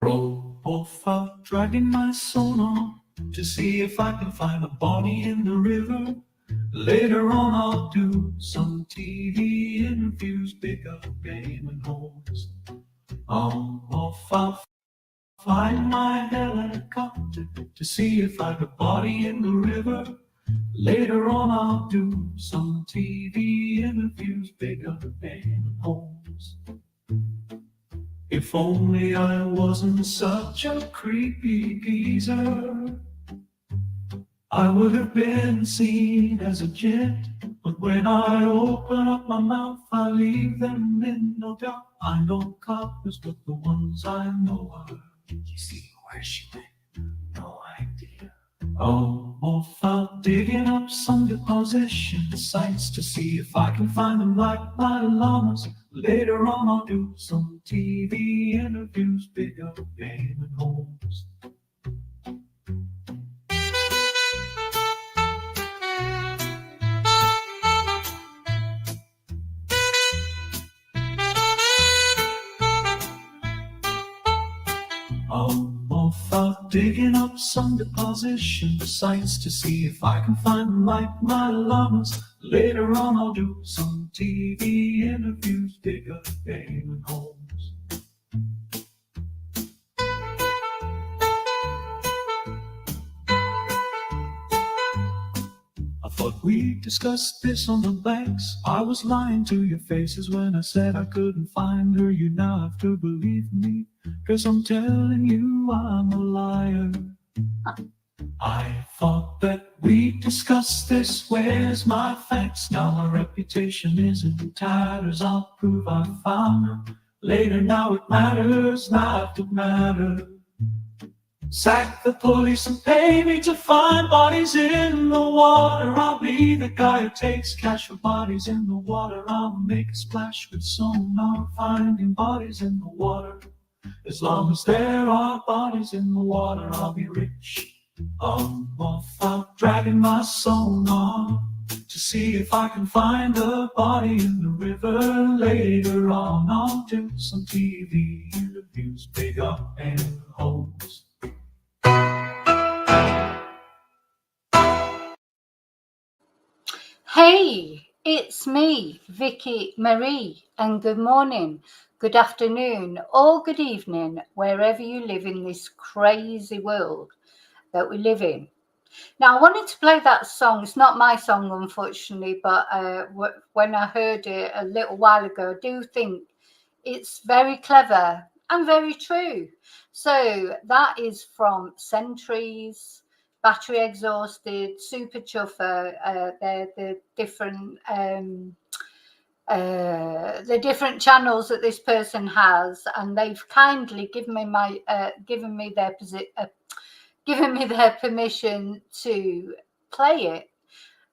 Off out dragging my sonar to see if I can find a body in the river. Later on I'll do some TV interviews, pick up game and holes. Off I'll find my helicopter to see if I can body in the river. Later on I'll do some TV interviews, pick up game and holes. If only I wasn't such a creepy geezer, I would have been seen as a gent. But when I open up my mouth, I leave them in no doubt. I know coppers, but the ones I know are. You see where she went? No idea. Off out digging up some deposition sites to see if I can find them like my llamas. Later on I'll do some TV interviews, pick up game and holes. Off out digging up some deposition sites to see if I can find them like my llamas. Later on I'll do some TV interviews, pick up game and holes. I thought we discussed this on the banks. I was lying to your faces when I said I couldn't find her. You now have to believe me, 'cause I'm telling you I'm a liar. I thought that we discussed this. Where's my facts? Now my reputation is in tatters. I'll prove I found her. Later now it matters not to matter. Sack the police and pay me to find bodies in the water. I'll be the guy who takes cash for bodies in the water. I'll make a splash with sonar, finding bodies in the water. As long as there are bodies in the water, I'll be rich. Off out dragging my sonar to see if I can find a body in the river. Later on I'll do some TV interviews, big up and holes. Hey, it's me, Vicky Marie, and good morning, good afternoon, or good evening, wherever you live in this crazy world that we live in. Now, I wanted to play that song. It's not my song, unfortunately, but when I heard it a little while ago, I do think it's very clever and very true. So that is from Centuries, Battery Exhausted, Super Chuffer. They're the different channels that this person has, and they've kindly given me their permission to play it.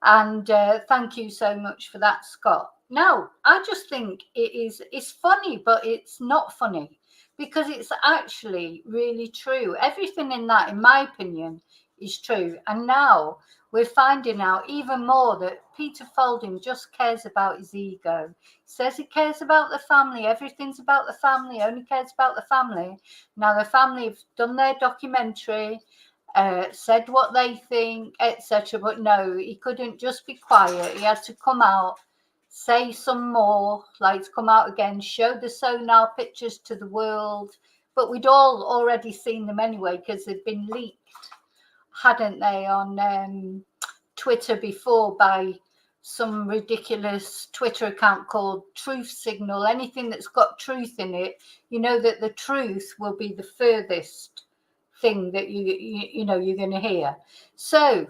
And thank you so much for that, Scott. Now, I just think it's funny, but it's not funny because it's actually really true. Everything in that, in my opinion, is true. And now we're finding out even more that Peter Faulding just cares about his ego. He says he cares about the family. Everything's about the family. Only cares about the family. Now the family have done their documentary, said what they think, etc. But no, he couldn't just be quiet. He had to come out, say some more, like to come out again, show the sonar pictures to the world. But we'd all already seen them anyway because they'd been leaked, hadn't they, on Twitter before by some ridiculous Twitter account called Truth Signal. Anything that's got truth in it, you know that the truth will be the furthest thing that you know you're going to hear. So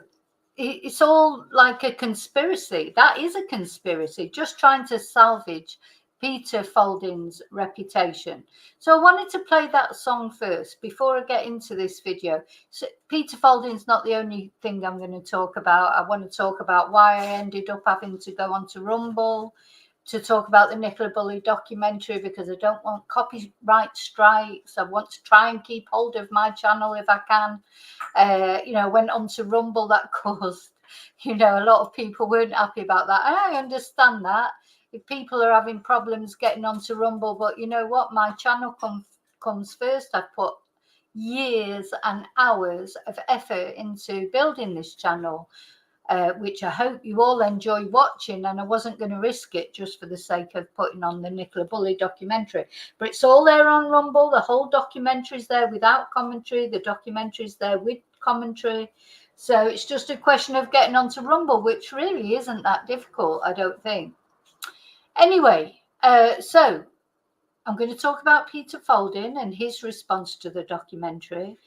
it's all like a conspiracy. That is a conspiracy, just trying to salvage Peter Faulding's reputation. So I wanted to play that song first before I get into this video. So Peter Faulding's not the only thing I'm going to talk about. I want to talk about why I ended up having to go onto Rumble, to talk about the Nicola Bulley documentary because I don't want copyright strikes. I want to try and keep hold of my channel if I can. Went on to Rumble. That caused, a lot of people weren't happy about that. And I understand that if people are having problems getting onto Rumble, but you know what? My channel comes first. I've put years and hours of effort into building this channel, which I hope you all enjoy watching, and I wasn't going to risk it just for the sake of putting on the Nicola Bulley documentary. But it's all there on Rumble. The whole documentary is there without commentary. The documentary is there with commentary. So it's just a question of getting onto Rumble, which really isn't that difficult, I don't think. Anyway, so I'm going to talk about Peter Faulding and his response to the documentary.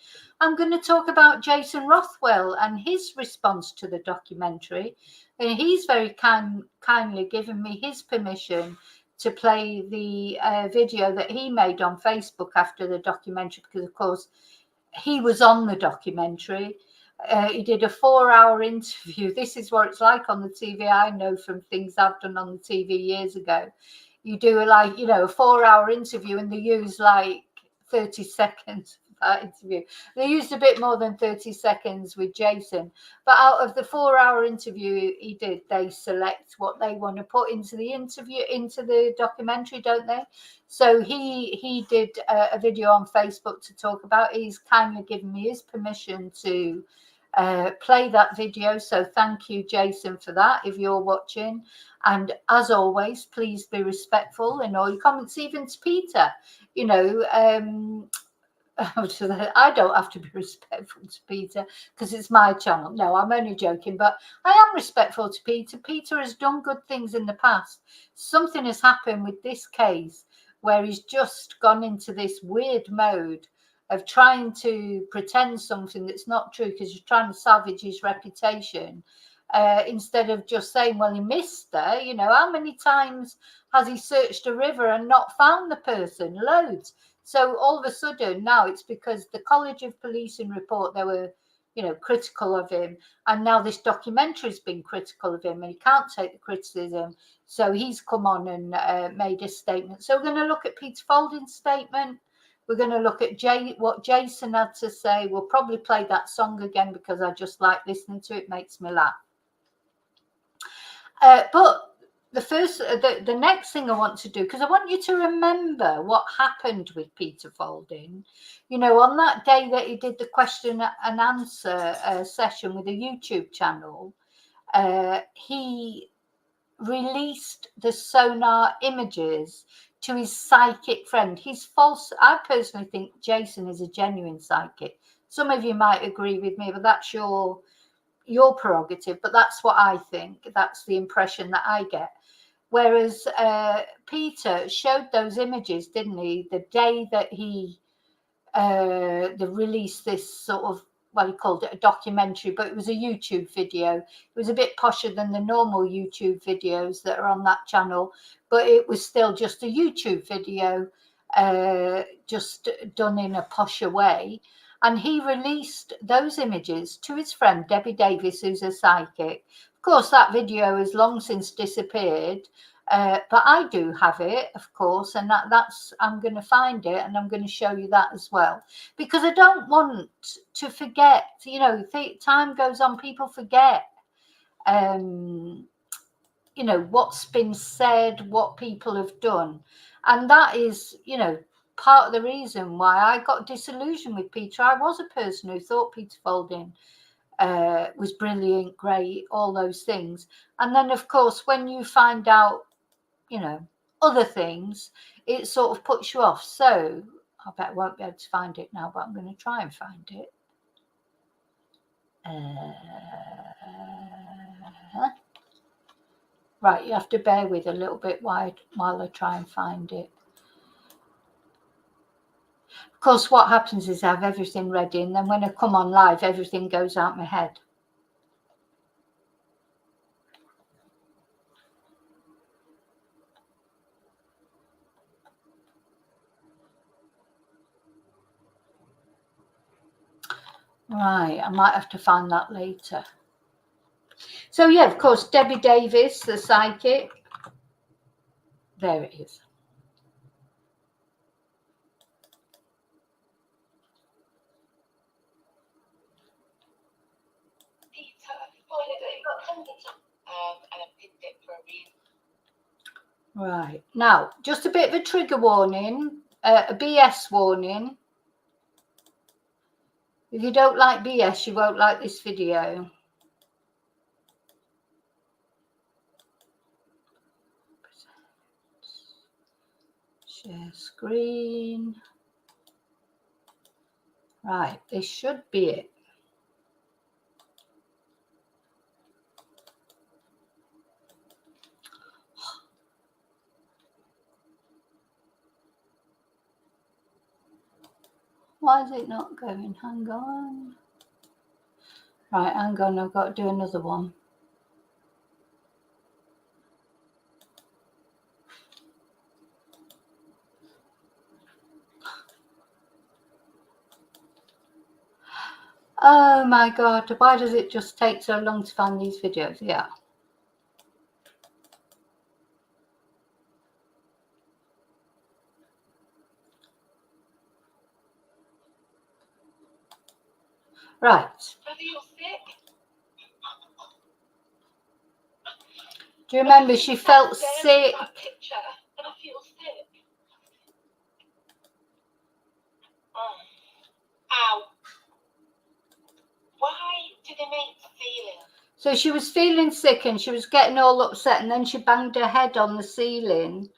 I'm going to talk about Jason Rothwell and his response to the documentary. And he's very kindly given me his permission to play the video that he made on Facebook after the documentary, because, of course, he was on the documentary. He did a 4-hour interview. This is what it's like on the TV. I know from things I've done on the TV years ago. You do a 4-hour interview, and they use like 30 seconds of that interview. They used a bit more than 30 seconds with Jason. But out of the 4-hour interview he did, they select what they want to put into the interview, into the documentary, don't they? So he did a video on Facebook to talk about it. He's kindly given me his permission to play that video. So thank you, Jason, for that, if you're watching. And as always, please be respectful in all your comments, even to Peter. You know, I don't have to be respectful to Peter because it's my channel. No, I'm only joking, but I am respectful to Peter. Peter has done good things in the past. Something has happened with this case where he's just gone into this weird mode of trying to pretend something that's not true because he's trying to salvage his reputation. Instead of just saying, well, he missed her. You know, how many times has he searched a river and not found the person? Loads. So all of a sudden now it's because the College of Policing report they were, you know, critical of him, and now this documentary has been critical of him, and he can't take the criticism. So he's come on and made a statement. So we're going to look at Peter Faulding's statement. We're going to look at what Jason had to say. We'll probably play that song again because I just like listening to it. It makes me laugh. But the next thing I want to do, because I want you to remember what happened with Peter Faulding. You know, on that day that he did the question and answer session with a YouTube channel, he released the sonar images to his psychic friend. He's false. I personally think Jason is a genuine psychic. Some of you might agree with me, but that's your prerogative. But that's what I think. That's the impression that I get. Whereas Peter showed those images, didn't he, the day that he released this sort of, well, he called it a documentary, but it was a YouTube video. It was a bit posher than the normal YouTube videos that are on that channel, but it was still just a YouTube video, just done in a posher way. And he released those images to his friend, Debbie Davis, who's a psychic. Of course, that video has long since disappeared, but I do have it, of course, and that's I'm going to find it and I'm going to show you that as well, because I don't want to forget. You know, time goes on, people forget, you know, what's been said, what people have done, and that is, you know, part of the reason why I got disillusioned with Peter. I was a person who thought Peter Faulding was brilliant, great, all those things. And then, of course, when you find out, you know, other things, it sort of puts you off. So I bet I won't be able to find it now, but I'm going to try and find it. Right, you have to bear with a little bit while I try and find it. Of course, what happens is I have everything ready, and then when I come on live, everything goes out my head. Right, I might have to find that later. So, yeah, of course, Debbie Davis, the psychic. There it is. Right, now, just a bit of a trigger warning, a BS warning. If you don't like BS, you won't like this video. Share screen. Right, this should be it. Why is it not going? Hang on. Right, hang on, I've got to do another one. Oh my God, why does it just take so long to find these videos? Yeah. Right. Do you remember she felt sick? Ow. Why do they make feelings? So she was feeling sick and she was getting all upset, and then she banged her head on the ceiling.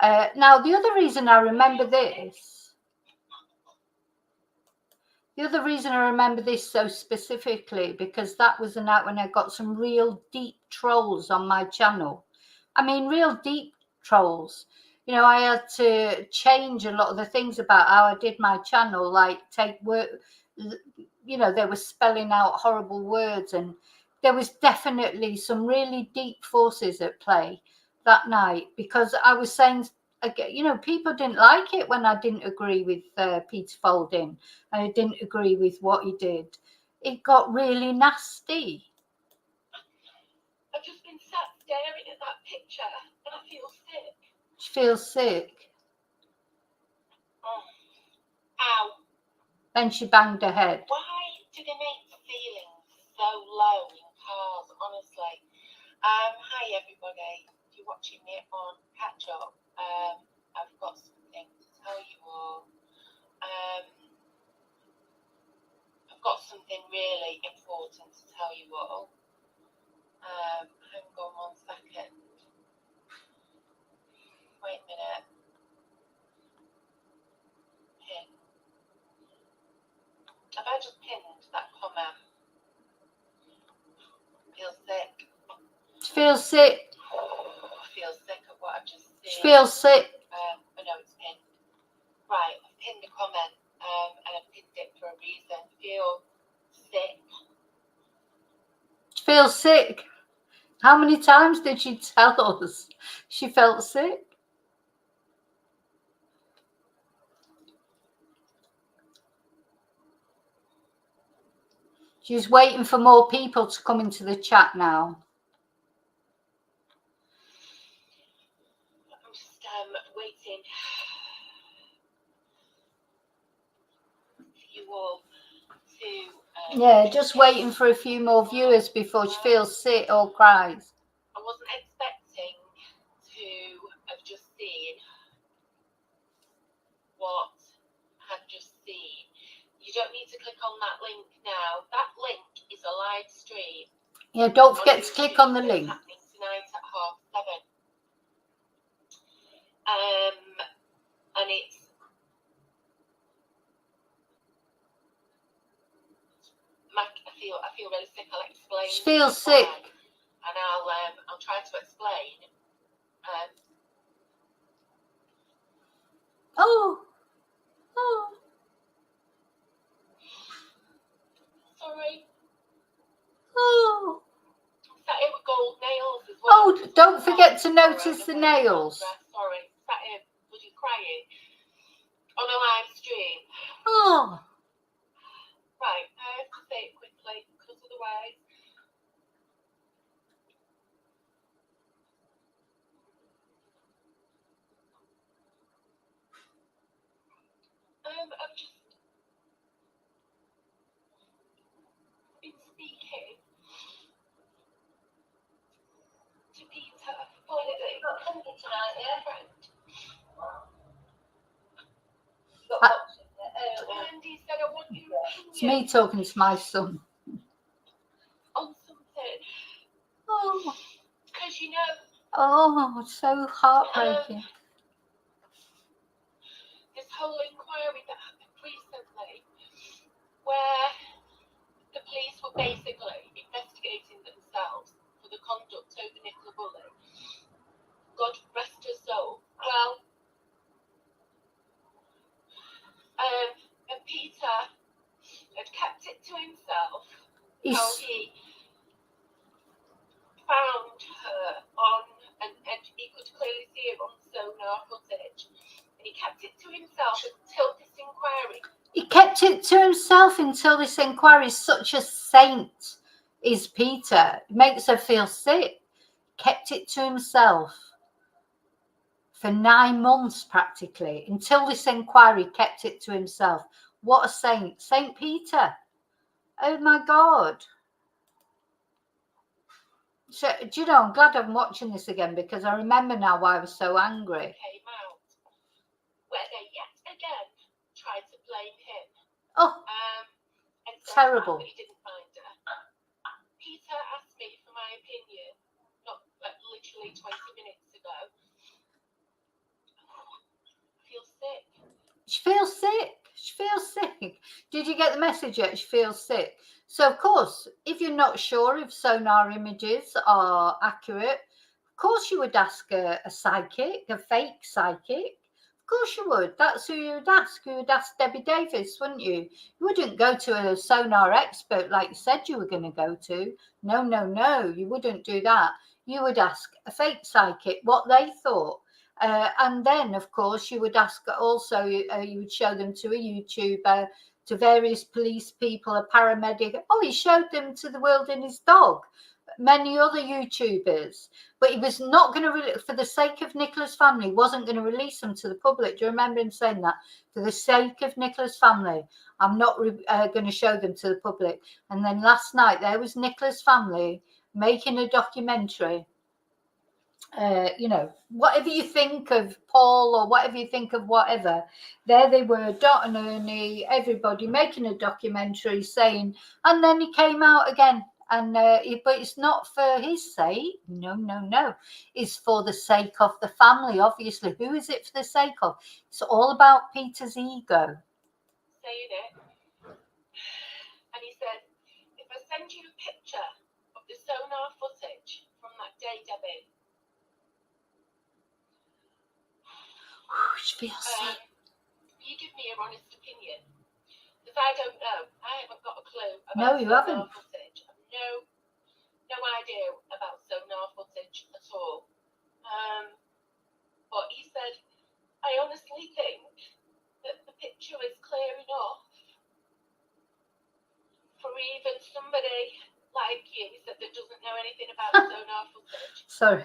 Now, the other reason I remember this, so specifically, because that was the night when I got some real deep trolls on my channel. I mean, real deep trolls. You know, I had to change a lot of the things about how I did my channel, like take work, you know, they were spelling out horrible words, and there was definitely some really deep forces at play that night, because I was saying, you know, people didn't like it when I didn't agree with Peter Faulding, and I didn't agree with what he did. It got really nasty. I've just been sat staring at that picture and I feel sick. She feels sick. Oh. Ow. Then she banged her head. Why do they make feelings so low in cars, honestly? Hi everybody. If you're watching me on catch up, I've got something to tell you all. I've got something really important to tell you all. Hang on 1 second. Wait a minute. Pin. Have I just pinned that comment? Feel sick. She feels sick. I feel sick of what I've just seen. She feels sick. I know it's pinned. Right, I've pinned a comment, and I've pinned it for a reason. Feel sick. She feels sick. How many times did she tell us she felt sick? She's waiting for more people to come into the chat now. I'm just waiting for you all to... Yeah, just waiting for a few more viewers before she feels sick or cries. I wasn't expecting to have just seen what I've just seen. You don't need to click on that link now. That link is a live stream. Yeah, don't forget to click on the link. Happening tonight at 7:30. And it's I feel really sick. I'll explain. She feels sick. And I'll try to explain. Oh. Sorry. Oh. Sat here with gold nails as well. Oh, don't forget to notice the nails. Sorry. Sat here bloody crying on a live stream. Oh. Right, I have to say it quickly because otherwise. I've just been speaking to Peter Faulding. Company tonight, yeah? It's me talking to my son. On something. Oh, Because, you know, oh, so heartbreaking. this whole inquiry that happened recently, where the police were basically investigating themselves for the conduct over Nicola Bulley. God rest her soul. Well, and Peter had kept it to himself. How he found her on, and he could clearly see her on sonar footage, and he kept it to himself until this inquiry. He kept it to himself until this inquiry. Such a saint is Peter. It makes her feel sick. Kept it to himself for 9 months practically, until this inquiry. Kept it to himself. What a saint. Saint Peter. Oh my God. So, do you know, I'm glad I'm watching this again, because I remember now why I was so angry. Came out where they yet again tried to blame him. Oh, and said terrible. that he didn't find her. Peter asked me for my opinion, not like literally 20 minutes ago. I feel sick. She feels sick. She feels sick. Did you get the message yet? She feels sick. So, of course, if you're not sure if sonar images are accurate, of course you would ask a psychic, a fake psychic. Of course you would. That's who you would ask. You would ask Debbie Davis, wouldn't you? You wouldn't go to a sonar expert like you said you were going to go to. No, no, no. You wouldn't do that. You would ask a fake psychic what they thought. And then, of course, you would ask also, you would show them to a YouTuber, to various police people, a paramedic. Oh, he showed them to The World and His Dog, many other YouTubers. But he was not going to, for the sake of Nicola's family, wasn't going to release them to the public. Do you remember him saying that? For the sake of Nicola's family, I'm not going to show them to the public. And then last night, there was Nicola's family making a documentary. You know, whatever you think of Paul or whatever you think of whatever, there they were, Dot and Ernie, everybody making a documentary saying, and then he came out again. And but it's not for his sake. No, no, no. It's for the sake of the family, obviously. Who is it for the sake of? It's all about Peter's ego. Saying it. And he said, if I send you a picture of the sonar footage from that day, Debbie, She feels sick. You give me your honest opinion. Because I don't know. I haven't got a clue about No, you sonar haven't. footage. I've no idea about sonar footage at all. But he said, I honestly think that the picture is clear enough for even somebody like you, he said, that doesn't know anything about sonar footage. Sorry,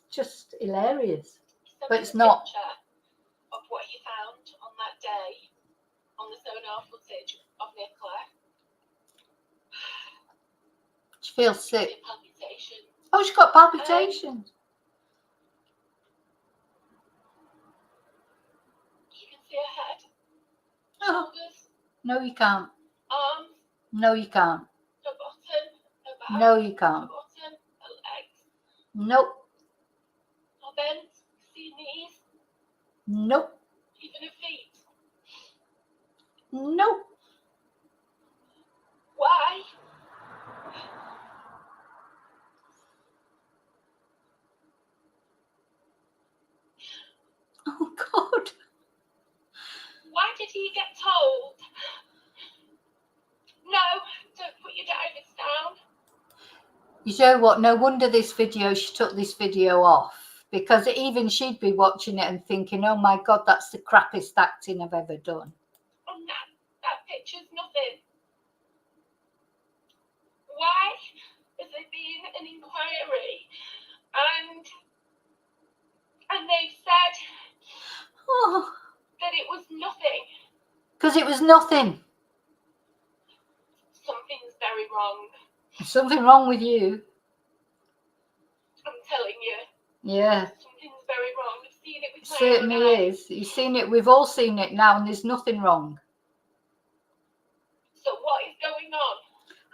just hilarious. Send But me it's the not. picture of what you found on that day on the sonar footage of Nicola. She feels sick. Palpitations. Oh, she's got palpitations. You can see her head, Oh, shoulders, no, you can't. arms, No, you can't. her bottom, her back, No, you her can't. bottom, her legs, Nope. her bent, see knees, Nope. even her feet. Nope. Why? Oh, God. Why did he get told? No, don't put your divers down. You know what? No wonder she took this video off. Because even she'd be watching it and thinking, oh, my God, that's the crappiest acting I've ever done. And that picture's nothing. Why has there been an inquiry and they've said that it was nothing? Because it was nothing. Something's very wrong. There's something wrong with you. I'm telling you. Yeah. Something's very wrong. I've seen it with It my certainly own eyes. is. You've seen it. We've all seen it now, and there's nothing wrong. So what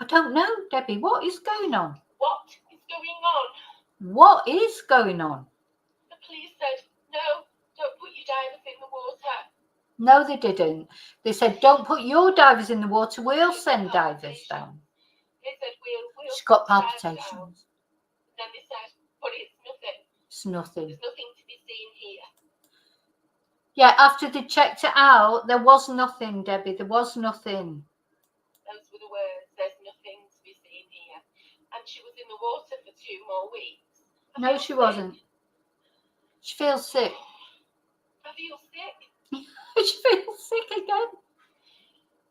I don't know, Debbie. What is going on? What is going on? What is going on? The police said, no, don't put your divers in the water. No, they didn't. They said, don't put your divers in the water. We'll send divers down. They said, we'll She's got put the divers down. palpitations. Then they said, but it's nothing. It's nothing. There's nothing to be seen here. Yeah, after they checked it out, there was nothing, Debbie. There was nothing. Those were the words. There's nothing to be seen here. And she was in the water for 2 more weeks. No, she wasn't. She feels sick. I feel sick. She feels sick again.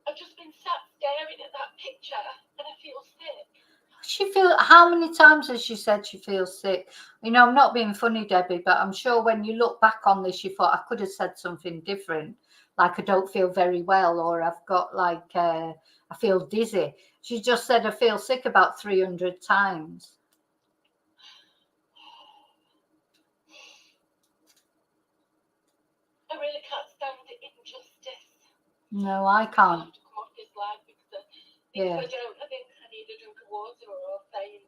I've just been sat staring at that picture and I feel sick. How many times has she said she feels sick? You know, I'm not being funny, Debbie, but I'm sure when you look back on this, you thought I could have said something different. Like I don't feel very well, or I've got like, I feel dizzy. She just said I feel sick about 300 times. I really can't stand the injustice. No, I can't. I have to come off this live because Yeah. if I don't, I think I need a drink of water or I'll faint.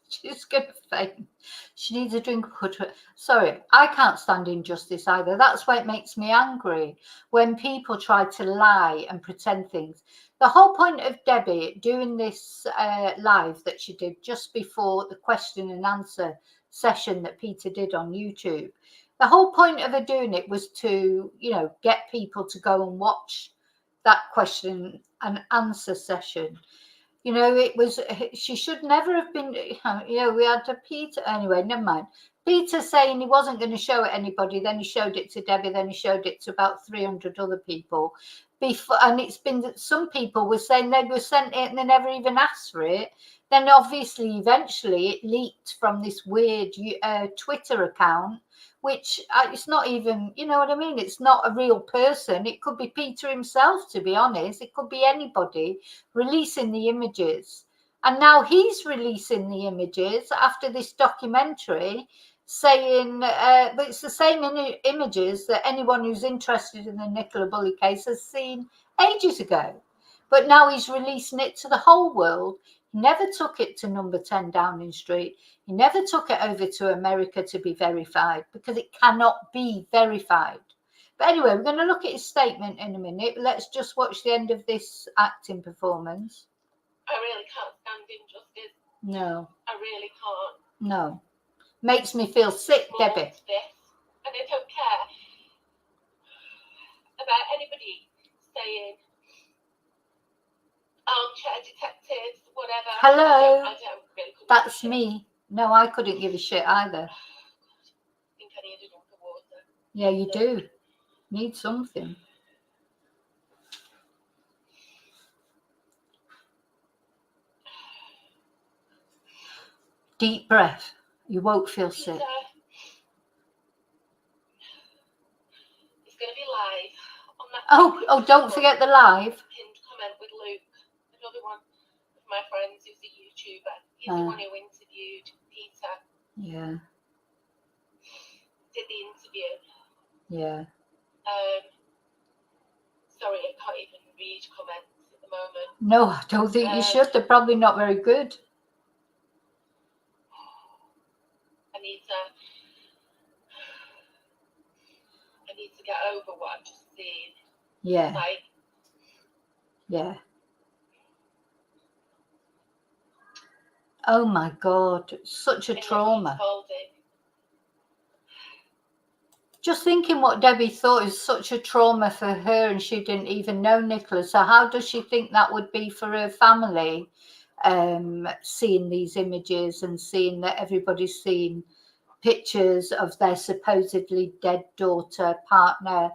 She's going to faint. She needs a drink of water. Sorry, I can't stand injustice either. That's why it makes me angry when people try to lie and pretend things. The whole point of Debbie doing this live that she did just before the question and answer session that Peter did on YouTube, the whole point of her doing it was to, you know, get people to go and watch that question and answer session. You know, she should never have been, you know, we had a Peter, anyway, never mind. Peter saying he wasn't going to show it anybody, then he showed it to Debbie, then he showed it to about 300 other people. And it's been that some people were saying they were sent it and they never even asked for it. Then obviously, eventually, it leaked from this weird Twitter account, which it's not even, you know what I mean? It's not a real person. It could be Peter himself, to be honest. It could be anybody releasing the images. And now he's releasing the images after this documentary saying, but it's the same images that anyone who's interested in the Nicola Bulley case has seen ages ago. But now he's releasing it to the whole world. He never took it to number 10 Downing Street. He never took it over to America to be verified because it cannot be verified. But anyway, we're going to look at his statement in a minute. Let's just watch the end of this acting performance. I really can't stand injustice. No. I really can't. No. Makes me feel sick, More Debbie. to this, and I don't care about anybody saying armchair detectives, whatever. Hello. I don't really. That's me. No, I couldn't give a shit either. I think I need a drink of water. Yeah, you do. Need something. Deep breath. You won't feel sick. It's going to be live on that. Oh, don't forget the live. Pinned comment with Luke, another one of my friends who's a YouTuber. He's the one who interviewed Peter. Yeah. Did the interview. Yeah. Sorry, I can't even read comments at the moment. No, I don't think you should. They're probably not very good. I need to get over what I've just seen. Yeah. Like, yeah. Oh my God, such a trauma. Faulding. Just thinking what Debbie thought is such a trauma for her, and she didn't even know Nicola. So how does she think that would be for her family, seeing these images and seeing that everybody's seen pictures of their supposedly dead daughter, partner,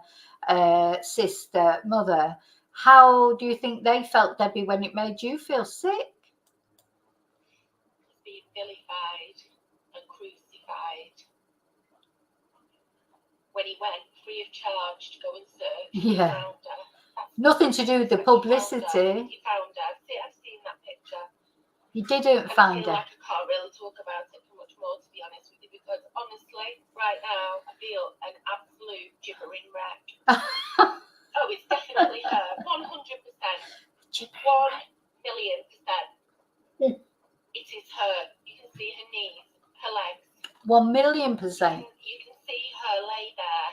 sister, mother? How do you think they felt, Debbie, when it made you feel sick? Being vilified and crucified. When he went free of charge to go and search, Yeah. he found her. Nothing to do with the publicity. He found her. I've seen that picture. He didn't find I feel her. like I can't really talk about it for much more, to be honest with you, because honestly, right now, I feel an absolute gibbering wreck. Oh, it's definitely her. 100%. 1,000,000%. 1,000,000%. You can see her lay there.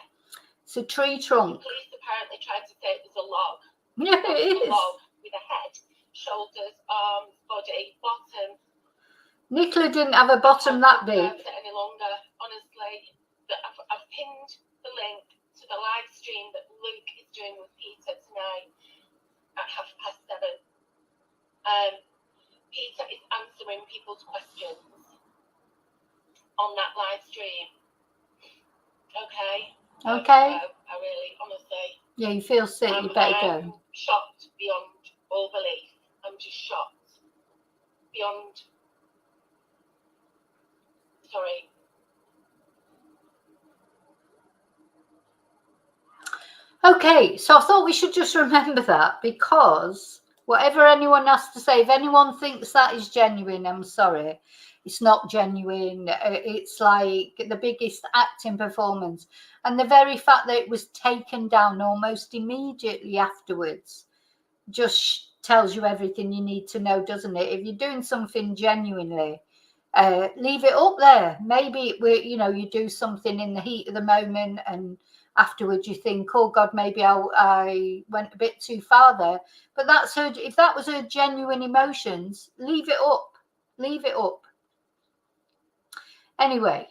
It's a tree trunk. The police apparently tried to say it was a log. Yeah, it A is. log with a head, shoulders, arms, body, bottom. Nicola didn't have a bottom that big. I can't any longer, honestly. I've pinned the link to the live stream that Luke is doing with Peter tonight at 7:30. Peter is answering people's questions on that live stream. Okay. Okay. I really, honestly. Yeah, you feel sick. You better I'm go. shocked beyond all belief. I'm just shocked beyond. Sorry. Okay, so I thought we should just remember that, because whatever anyone has to say, if anyone thinks that is genuine, I'm sorry, it's not genuine. It's like the biggest acting performance, and the very fact that it was taken down almost immediately afterwards just tells you everything you need to know, doesn't it? If you're doing something genuinely, leave it up there. Maybe you do something in the heat of the moment, and afterwards you think, oh God, maybe I went a bit too far there. But that's her. If that was her genuine emotions, leave it up. Leave it up. Anyway,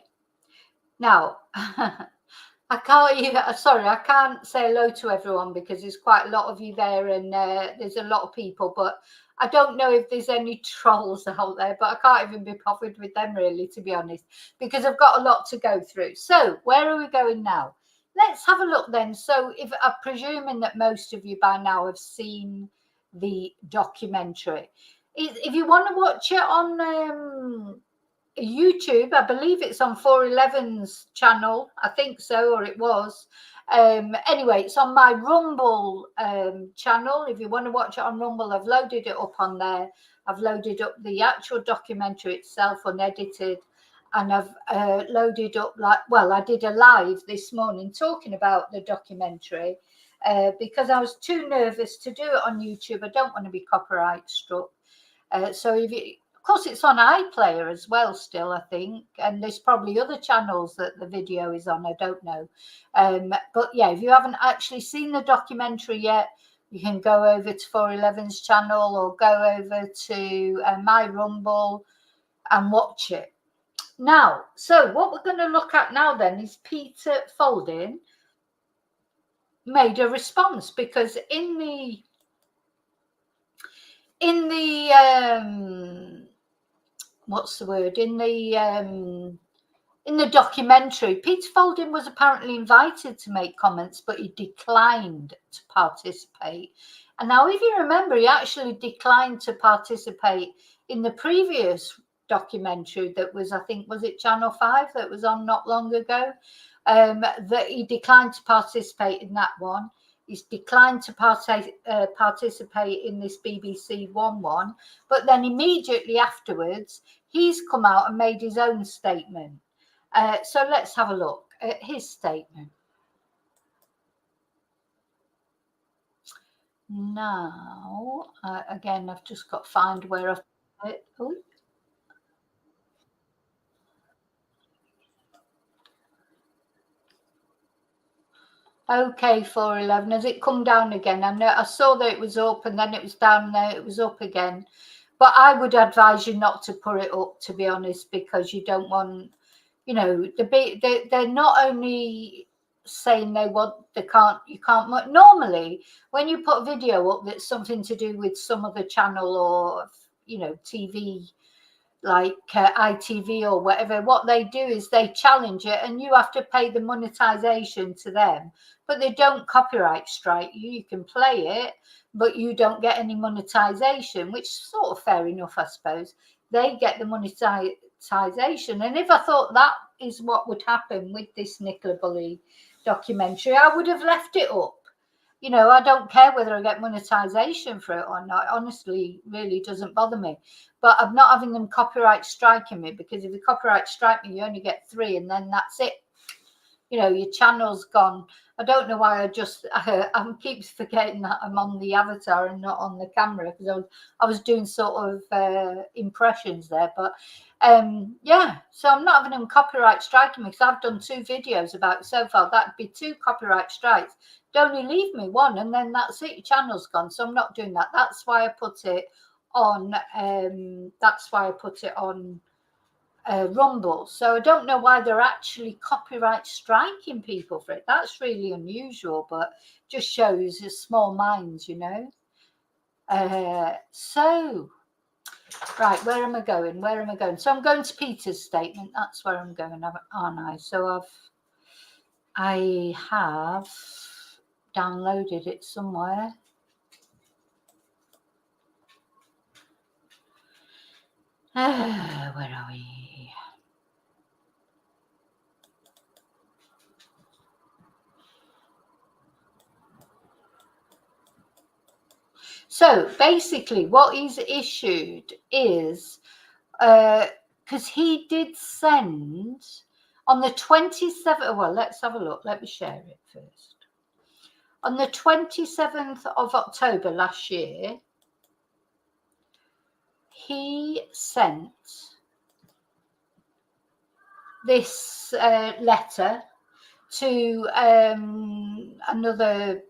now I can't say hello to everyone because there's quite a lot of you there, and there's a lot of people, but I don't know if there's any trolls out there, but I can't even be bothered with them really, to be honest, because I've got a lot to go through. So where are we going now? Let's have a look then. So if I'm presuming that most of you by now have seen the documentary. If you want to watch it on YouTube, I believe it's on 411's channel, I think so, or it was. Anyway, it's on my Rumble channel. If you want to watch it on Rumble, I've loaded it up on there. I've loaded up the actual documentary itself unedited, and I've loaded up, I did a live this morning talking about the documentary because I was too nervous to do it on YouTube. I don't want to be copyright struck. So if you, of course, it's on iPlayer as well still, I think, and there's probably other channels that the video is on, I don't know. But yeah, if you haven't actually seen the documentary yet, you can go over to 411's channel or go over to my Rumble and watch it. Now, so what we're going to look at now then is Peter Faulding made a response, because in the in the documentary, Peter Faulding was apparently invited to make comments, but he declined to participate. And now, if you remember, he actually declined to participate in the previous documentary that was, I think, was it Channel 5 that was on not long ago? That he declined to participate in that one. He's declined to participate in this BBC one, but then immediately afterwards, he's come out and made his own statement. So let's have a look at his statement. Now, again, I've just got to find where I've put it. Oh. Okay, 411. Has it come down again? I know I saw that it was up and then it was down there. It was up again. But I would advise you not to put it up, to be honest, because you don't want, they're not only saying you can't. Normally, when you put a video up that's something to do with some other channel or, TV, like ITV or whatever, what they do is they challenge it and you have to pay the monetization to them, but they don't copyright strike you. You can play it, but you don't get any monetization, which is sort of fair enough, I suppose. They get the monetization. And if I thought that is what would happen with this Nicola Bulley documentary, I would have left it up. I don't care whether I get monetization for it or not. Honestly, really doesn't bother me. But I'm not having them copyright striking me, because if you copyright strike me, you only get 3 and then that's it. you know, your channel's gone. I don't know why I keep forgetting that I'm on the avatar and not on the camera, because I was doing sort of impressions there. But yeah, so I'm not having them copyright striking me, because I've done 2 videos about it so far. That'd be 2 copyright strikes. Don't only leave me 1, and then that's it, your channel's gone. So I'm not doing that. That's why I put it on Rumble. So I don't know why they're actually copyright striking people for it. That's really unusual, but just shows a small minds, you know. So right, where am I going? So I'm going to Peter's statement. That's where I'm going, aren't I? So I have downloaded it somewhere. Where are we? So basically what he's issued is, because he did send on the 27th, well, let's have a look. Let me share it first. On the 27th of October last year, he sent this letter to another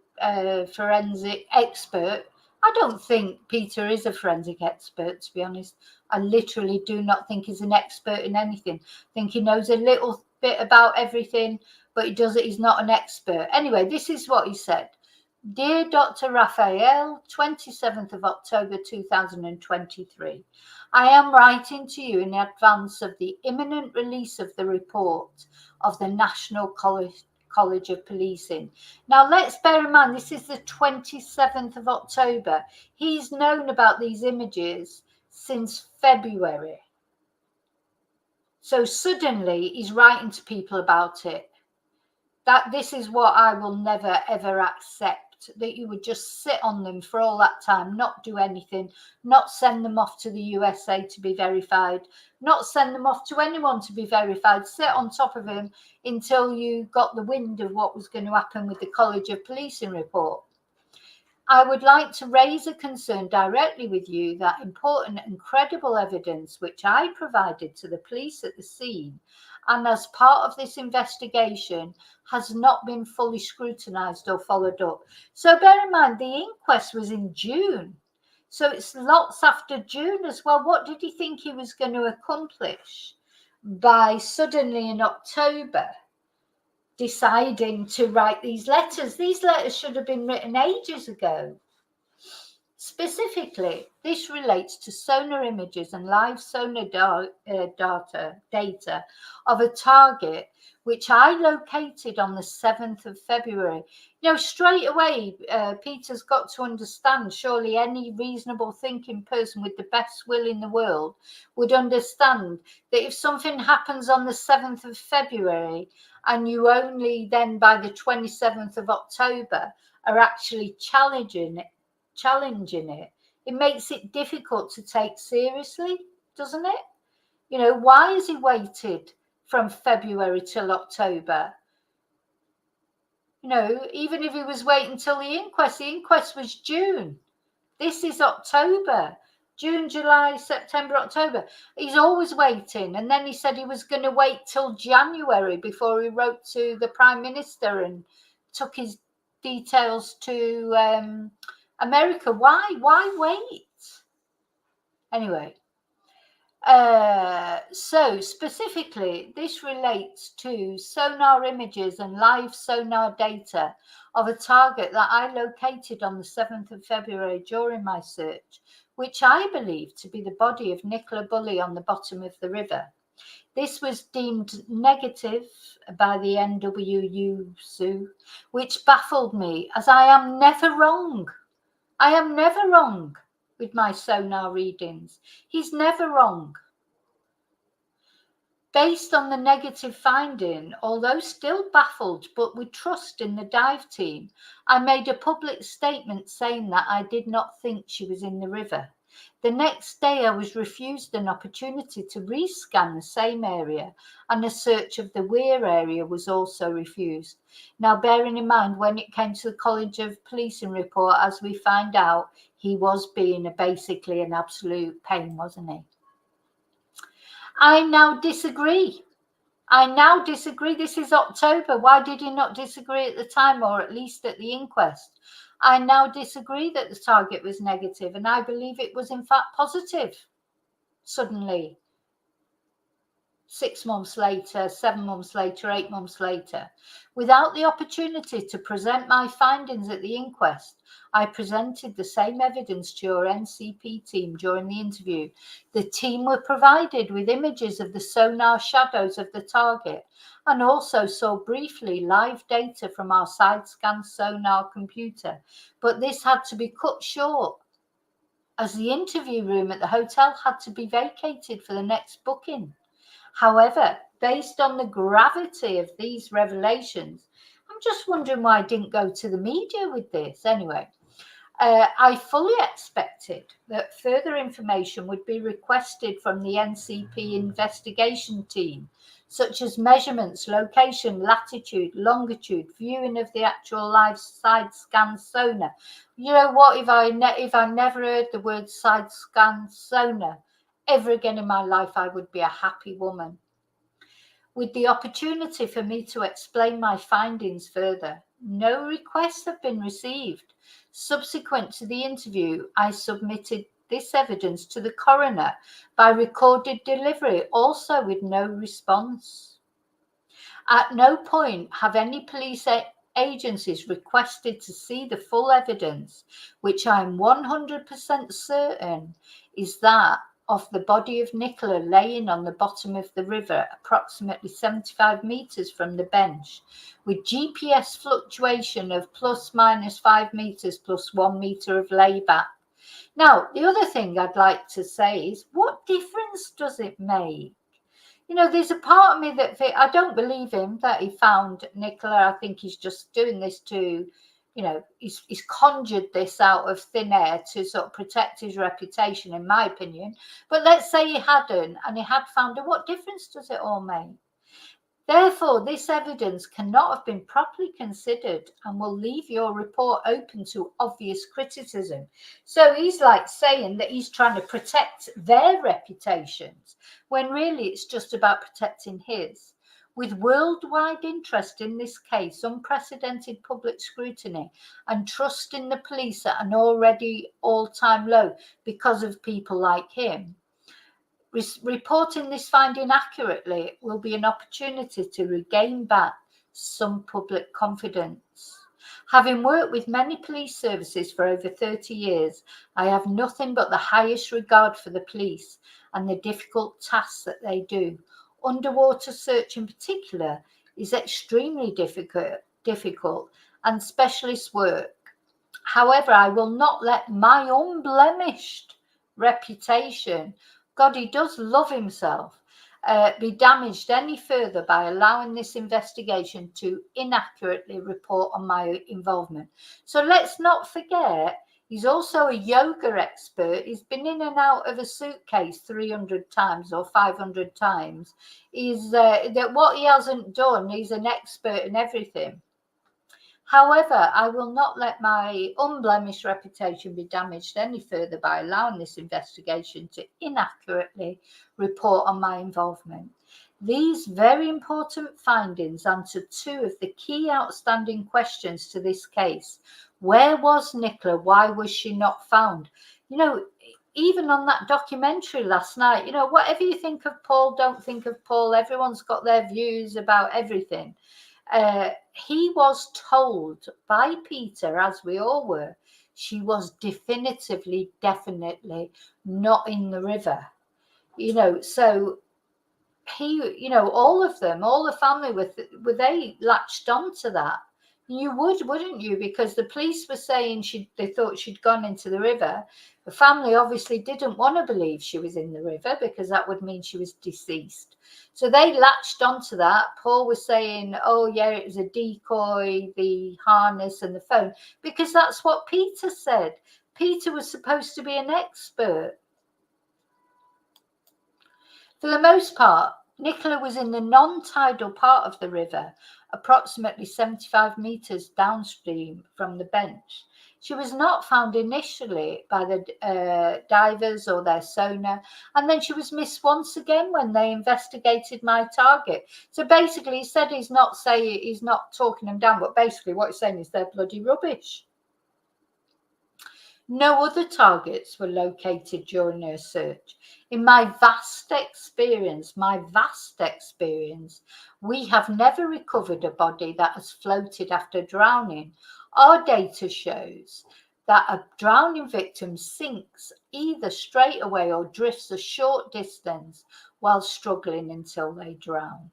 forensic expert. I don't think Peter is a forensic expert, to be honest. I literally do not think he's an expert in anything. I think he knows a little bit about everything, but he's not an expert. Anyway, this is what he said. Dear Dr. Raphael, 27th of October 2023. I am writing to you in advance of the imminent release of the report of the National College of Policing. Now, let's bear in mind, this is the 27th of October. He's known about these images since February. So suddenly he's writing to people about it. This is what I will never, ever accept, that you would just sit on them for all that time, not do anything, not send them off to the USA to be verified, not send them off to anyone to be verified, sit on top of him until you got the wind of what was going to happen with the College of Policing report. I would like to raise a concern directly with you that important and credible evidence which I provided to the police at the scene and as part of this investigation has not been fully scrutinised or followed up. So bear in mind, the inquest was in June. So it's lots after June as well. What did he think he was going to accomplish by suddenly in October deciding to write these letters? These letters should have been written ages ago. Specifically, this relates to sonar images and live sonar data of a target which I located on the 7th of February. You know, straight away, Peter's got to understand, surely any reasonable thinking person with the best will in the world would understand that if something happens on the 7th of February and you only then by the 27th of October are actually challenging it, it makes it difficult to take seriously, doesn't it? You know, why has he waited from February till October? You know, even if he was waiting till the inquest was June. This is October. June, July, September, October. He's always waiting. And then he said he was going to wait till January before he wrote to the Prime Minister and took his details to America. Why wait? Anyway, so specifically, this relates to sonar images and live sonar data of a target that I located on the 7th of February during my search, which I believe to be the body of Nicola Bulley on the bottom of the river. This was deemed negative by the NWU, which baffled me, as I am never wrong. I am never wrong with my sonar readings. He's never wrong. Based on the negative finding, although still baffled but with trust in the dive team, I made a public statement saying that I did not think she was in the river. The next day, I was refused an opportunity to rescan the same area, and a search of the Weir area was also refused. Now, bearing in mind, when it came to the College of Policing report, as we find out, he was being basically an absolute pain, wasn't he? I now disagree. This is October. Why did he not disagree at the time, or at least at the inquest? I now disagree that the target was negative, and I believe it was in fact positive. Suddenly, 6 months later, 7 months later, 8 months later, without the opportunity to present my findings at the inquest, I presented the same evidence to your NCP team during the interview. The team were provided with images of the sonar shadows of the target and also saw briefly live data from our side scan sonar computer, but this had to be cut short as the interview room at the hotel had to be vacated for the next booking. However, based on the gravity of these revelations, I'm just wondering why I didn't go to the media with this. Anyway, I fully expected that further information would be requested from the NCP investigation team, such as measurements, location, latitude, longitude, viewing of the actual live side scan sonar. You know what? If I never heard the word side scan sonar ever again in my life, I would be a happy woman. With the opportunity for me to explain my findings further, no requests have been received. Subsequent to the interview, I submitted this evidence to the coroner by recorded delivery, also with no response. At no point have any police agencies requested to see the full evidence, which I'm 100% certain is that of the body of Nicola laying on the bottom of the river, approximately 75 meters from the bench, with GPS fluctuation of plus minus 5 meters plus 1 meter of layback. Now, the other thing I'd like to say is, what difference does it make? You know, there's a part of me that I don't believe him that he found Nicola. I think he's just doing this to, you know, he's conjured this out of thin air to sort of protect his reputation, in my opinion. But let's say he hadn't and he had found her. What difference does it all make? Therefore, this evidence cannot have been properly considered and will leave your report open to obvious criticism. So he's like saying that he's trying to protect their reputations, when really it's just about protecting his. With worldwide interest in this case, unprecedented public scrutiny, and trust in the police at an already all-time low because of people like him, reporting this finding accurately will be an opportunity to regain back some public confidence. Having worked with many police services for over 30 years, I have nothing but the highest regard for the police and the difficult tasks that they do. Underwater search in particular is extremely difficult and specialist work. However, I will not let my unblemished reputation, God, he does love himself, be damaged any further by allowing this investigation to inaccurately report on my involvement. So let's not forget, he's also a yoga expert. He's been in and out of a suitcase 300 times or 500 times. That what he hasn't done, he's an expert in everything. However, I will not let my unblemished reputation be damaged any further by allowing this investigation to inaccurately report on my involvement. These very important findings answer two of the key outstanding questions to this case. Where was Nicola? Why was she not found? You know, even on that documentary last night, you know, whatever you think of Paul, don't think of Paul. Everyone's got their views about everything. He was told by Peter, as we all were, she was definitely not in the river. You know, so he, you know, all of them, all the family, were they latched onto that? You would, wouldn't you? Because the police were saying they thought she'd gone into the river. The family obviously didn't want to believe she was in the river because that would mean she was deceased. So they latched onto that. Paul was saying, oh, yeah, it was a decoy, the harness and the phone, because that's what Peter said. Peter was supposed to be an expert. For the most part, Nicola was in the non-tidal part of the river, approximately 75 metres downstream from the bench. She was not found initially by the divers or their sonar, and then she was missed once again when they investigated my target. So basically, he said he's not talking them down, but basically what he's saying is they're bloody rubbish. No other targets were located during her search. In my vast experience, we have never recovered a body that has floated after drowning. Our data shows that a drowning victim sinks either straight away or drifts a short distance while struggling until they drown.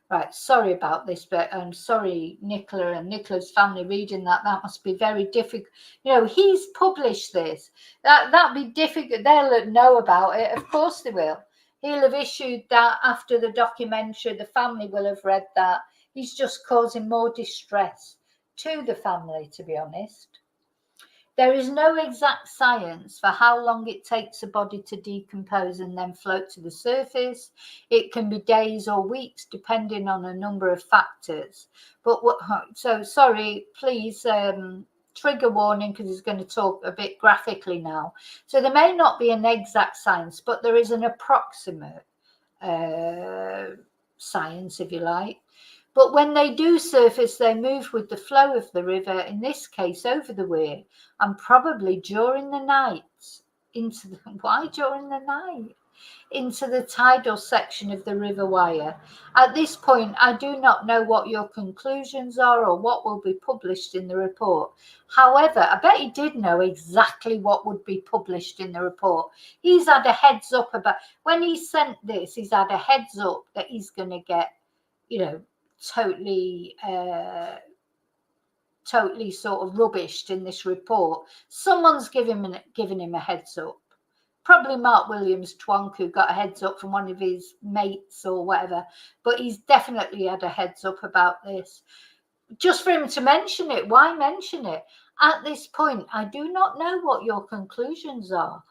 Right, sorry about this, but I'm sorry, Nicola and Nicola's family reading that. That must be very difficult. You know, he's published this. That'd be difficult. They'll know about it. Of course they will. He'll have issued that after the documentary. The family will have read that. He's just causing more distress to the family, to be honest. There is no exact science for how long it takes a body to decompose and then float to the surface. It can be days or weeks, depending on a number of factors. But sorry, please, trigger warning, because he's going to talk a bit graphically now. So there may not be an exact science, but there is an approximate science, if you like. But when they do surface, they move with the flow of the river, in this case over the weir, and probably during the night into the tidal section of the river wire. At this point, I do not know what your conclusions are or what will be published in the report. However, I bet he did know exactly what would be published in the report. He's had a heads up about, when he sent this, he's had a heads up that he's going to get, you know, totally sort of rubbished in this report. Someone's given him a heads up. Probably Mark Williams Twonk, who got a heads up from one of his mates or whatever, but he's definitely had a heads up about this. Just for him to mention it, why mention it? At this point, I do not know what your conclusions are.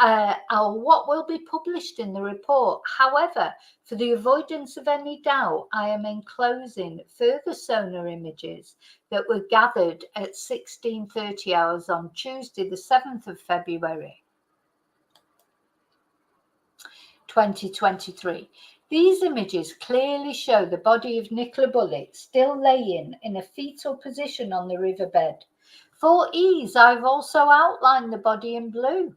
Or what will be published in the report. However, for the avoidance of any doubt, I am enclosing further sonar images that were gathered at 16:30 hours on Tuesday, the 7th of February, 2023. These images clearly show the body of Nicola Bulley still laying in a fetal position on the riverbed. For ease, I've also outlined the body in blue.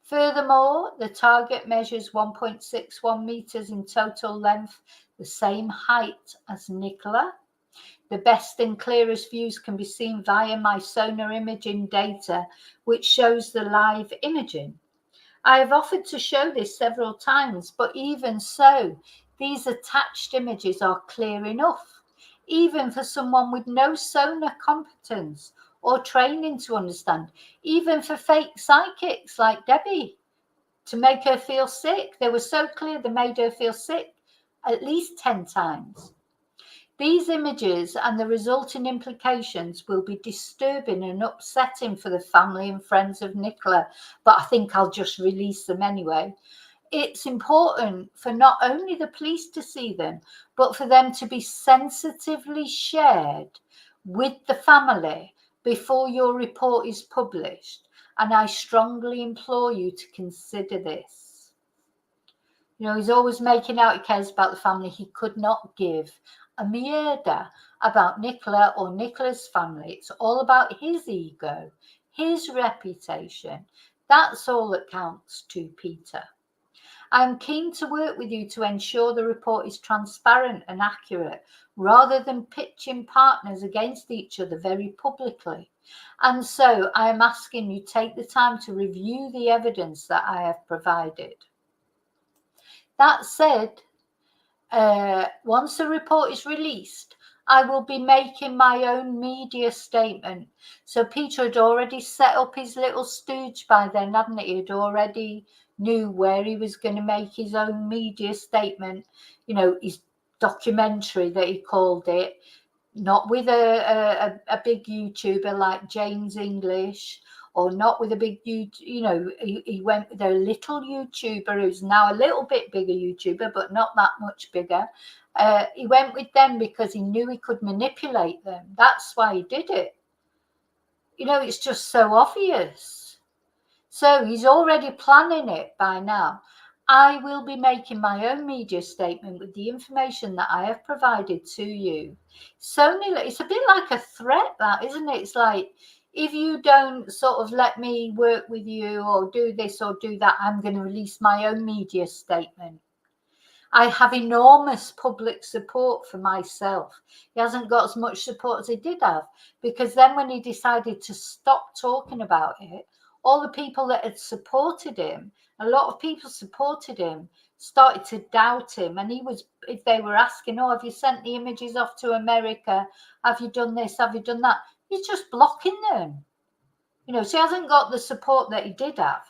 Furthermore, the target measures 1.61 meters in total length, the same height as Nicola. The best and clearest views can be seen via my sonar imaging data, which shows the live imaging. I have offered to show this several times, but even so, these attached images are clear enough, even for someone with no sonar competence or training to understand, even for fake psychics like Debbie, to make her feel sick. They were so clear they made her feel sick at least 10 times. These images and the resulting implications will be disturbing and upsetting for the family and friends of Nicola, but I think I'll just release them anyway. It's important for not only the police to see them, but for them to be sensitively shared with the family before your report is published, and I strongly implore you to consider this. You know, he's always making out he cares about the family. He could not give a mierda about Nicola or Nicola's family. It's all about his ego, his reputation. That's all that counts to Peter. I'm keen to work with you to ensure the report is transparent and accurate, rather than pitching partners against each other very publicly. And so I am asking you to take the time to review the evidence that I have provided. That said, once the report is released, I will be making my own media statement. So Peter had already set up his little stooge by then, hadn't he? He'd already knew where he was going to make his own media statement, you know, his documentary that he called it, not with a big YouTuber like James English or not with a big, you know, he went with a little YouTuber who's now a little bit bigger YouTuber, but not that much bigger. He went with them because he knew he could manipulate them. That's why he did it. You know, it's just so obvious. So he's already planning it by now. I will be making my own media statement with the information that I have provided to you. It's a bit like a threat, that, isn't it? It's like, if you don't sort of let me work with you or do this or do that, I'm going to release my own media statement. I have enormous public support for myself. He hasn't got as much support as he did have, because then when he decided to stop talking about it, all the people that had supported him, a lot of people supported him, started to doubt him. And if they were asking, oh, have you sent the images off to America? Have you done this? Have you done that? He's just blocking them. You know, so he hasn't got the support that he did have.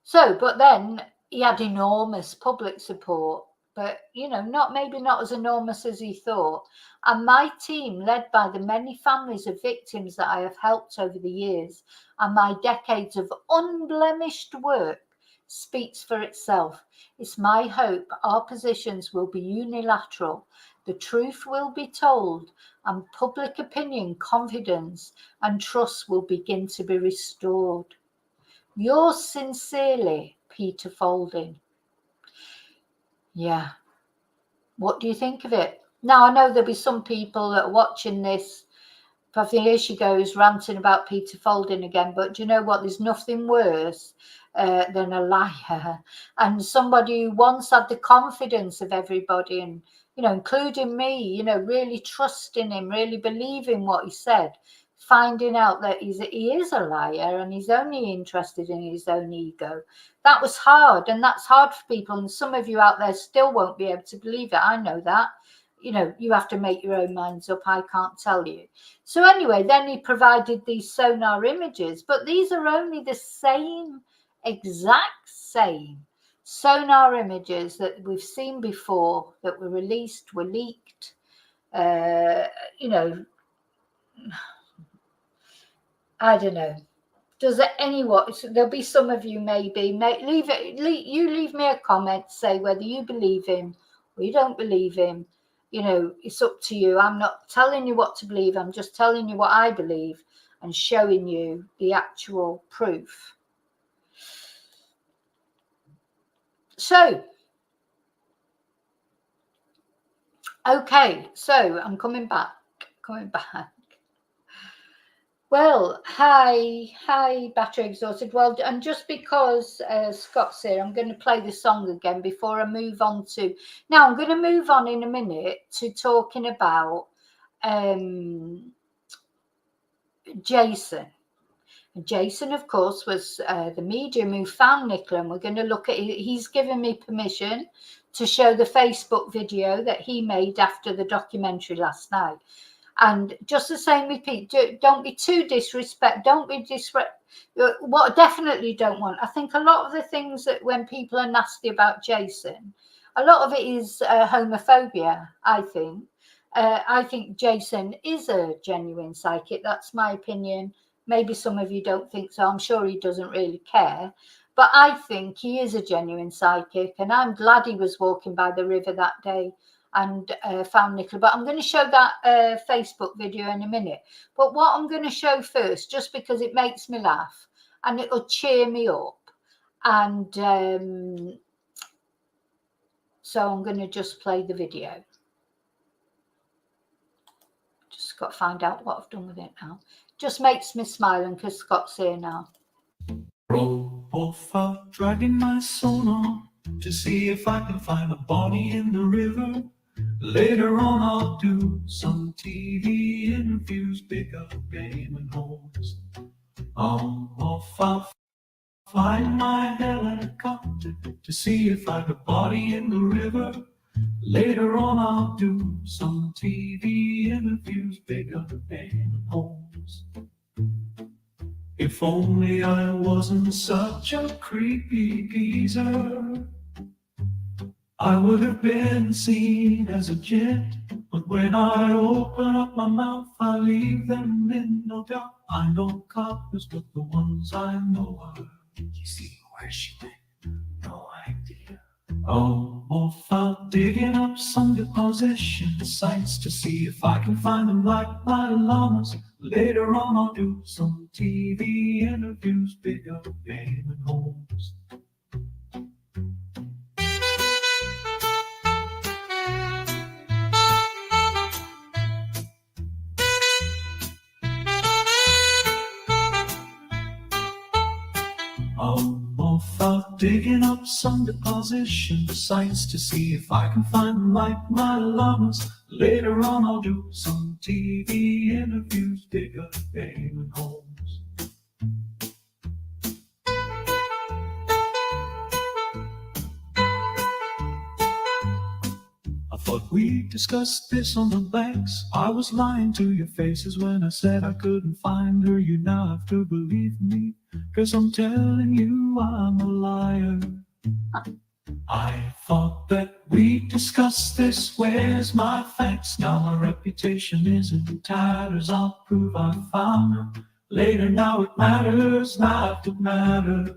So, but then he had enormous public support, but, you know, maybe not as enormous as he thought. And my team, led by the many families of victims that I have helped over the years, and my decades of unblemished work, speaks for itself. It's my hope our positions will be unilateral, the truth will be told, and public opinion, confidence, and trust will begin to be restored. Yours sincerely, Peter Faulding. Yeah. What do you think of it? Now, I know there'll be some people that are watching this, but I think here she goes ranting about Peter Faulding again. But do you know what? There's nothing worse than a liar, and somebody who once had the confidence of everybody, and, you know, including me, you know, really trusting him, really believing what he said, finding out that he is a liar and he's only interested in his own ego. That was hard, and that's hard for people. And some of you out there still won't be able to believe it. I know that. You know, you have to make your own minds up. I can't tell you. So anyway, then he provided these sonar images, but these are only the exact same sonar images that we've seen before, that were released, were leaked. You know, I don't know. Does it anyone? There'll be some of you maybe. You leave me a comment, say whether you believe him or you don't believe him. You know, it's up to you. I'm not telling you what to believe. I'm just telling you what I believe and showing you the actual proof. So, okay. So I'm coming back. Well, hi, battery exhausted. Well, and just because Scott's here, I'm going to play the song again before I move on to... Now, I'm going to move on in a minute to talking about Jason. Jason, of course, was the medium who found Nicola, and we're going to look at... He's given me permission to show the Facebook video that he made after the documentary last night. And just the same with Pete, don't be too disrespect. Don't be disrespect. What I definitely don't want, I think a lot of the things that when people are nasty about Jason, a lot of it is homophobia, I think. I think Jason is a genuine psychic. That's my opinion. Maybe some of you don't think so. I'm sure he doesn't really care. But I think he is a genuine psychic. And I'm glad he was walking by the river that day and found Nicola. But I'm going to show that Facebook video in a minute. But what I'm going to show first, just because it makes me laugh and it'll cheer me up. And so I'm going to just play the video. Just got to find out what I've done with it now. Just makes me smile, and because Scott's here now. Roll off out, dragging my sonar to see if I can find a body in the river. Later on I'll do some TV interviews, pick up game and holes. Off I'll find my helicopter to see if I can body in the river. Later on I'll do some TV interviews, pick up game and holes. If only I wasn't such a creepy geezer, I would have been seen as a gent. But When I open up my mouth, I leave them in no doubt. I know coppers, but the ones I know are. You see where she went? No idea. Almost out digging up some deposition sites to see if I can find them like my llamas. Later on I'll do some TV interviews, pick up game and homes. Almost out digging up some deposition sites to see if I can find them like my llamas. Later on I'll do some TV interviews, pick up game and homes. I thought we discussed this on the banks. I was lying to your faces when I said I couldn't find her. You now have to believe me, 'cause I'm telling you I'm a liar. I thought that we discussed this. Where's my thanks? Now my reputation is in tatters. I'll prove I found her. Later now it matters not to matter.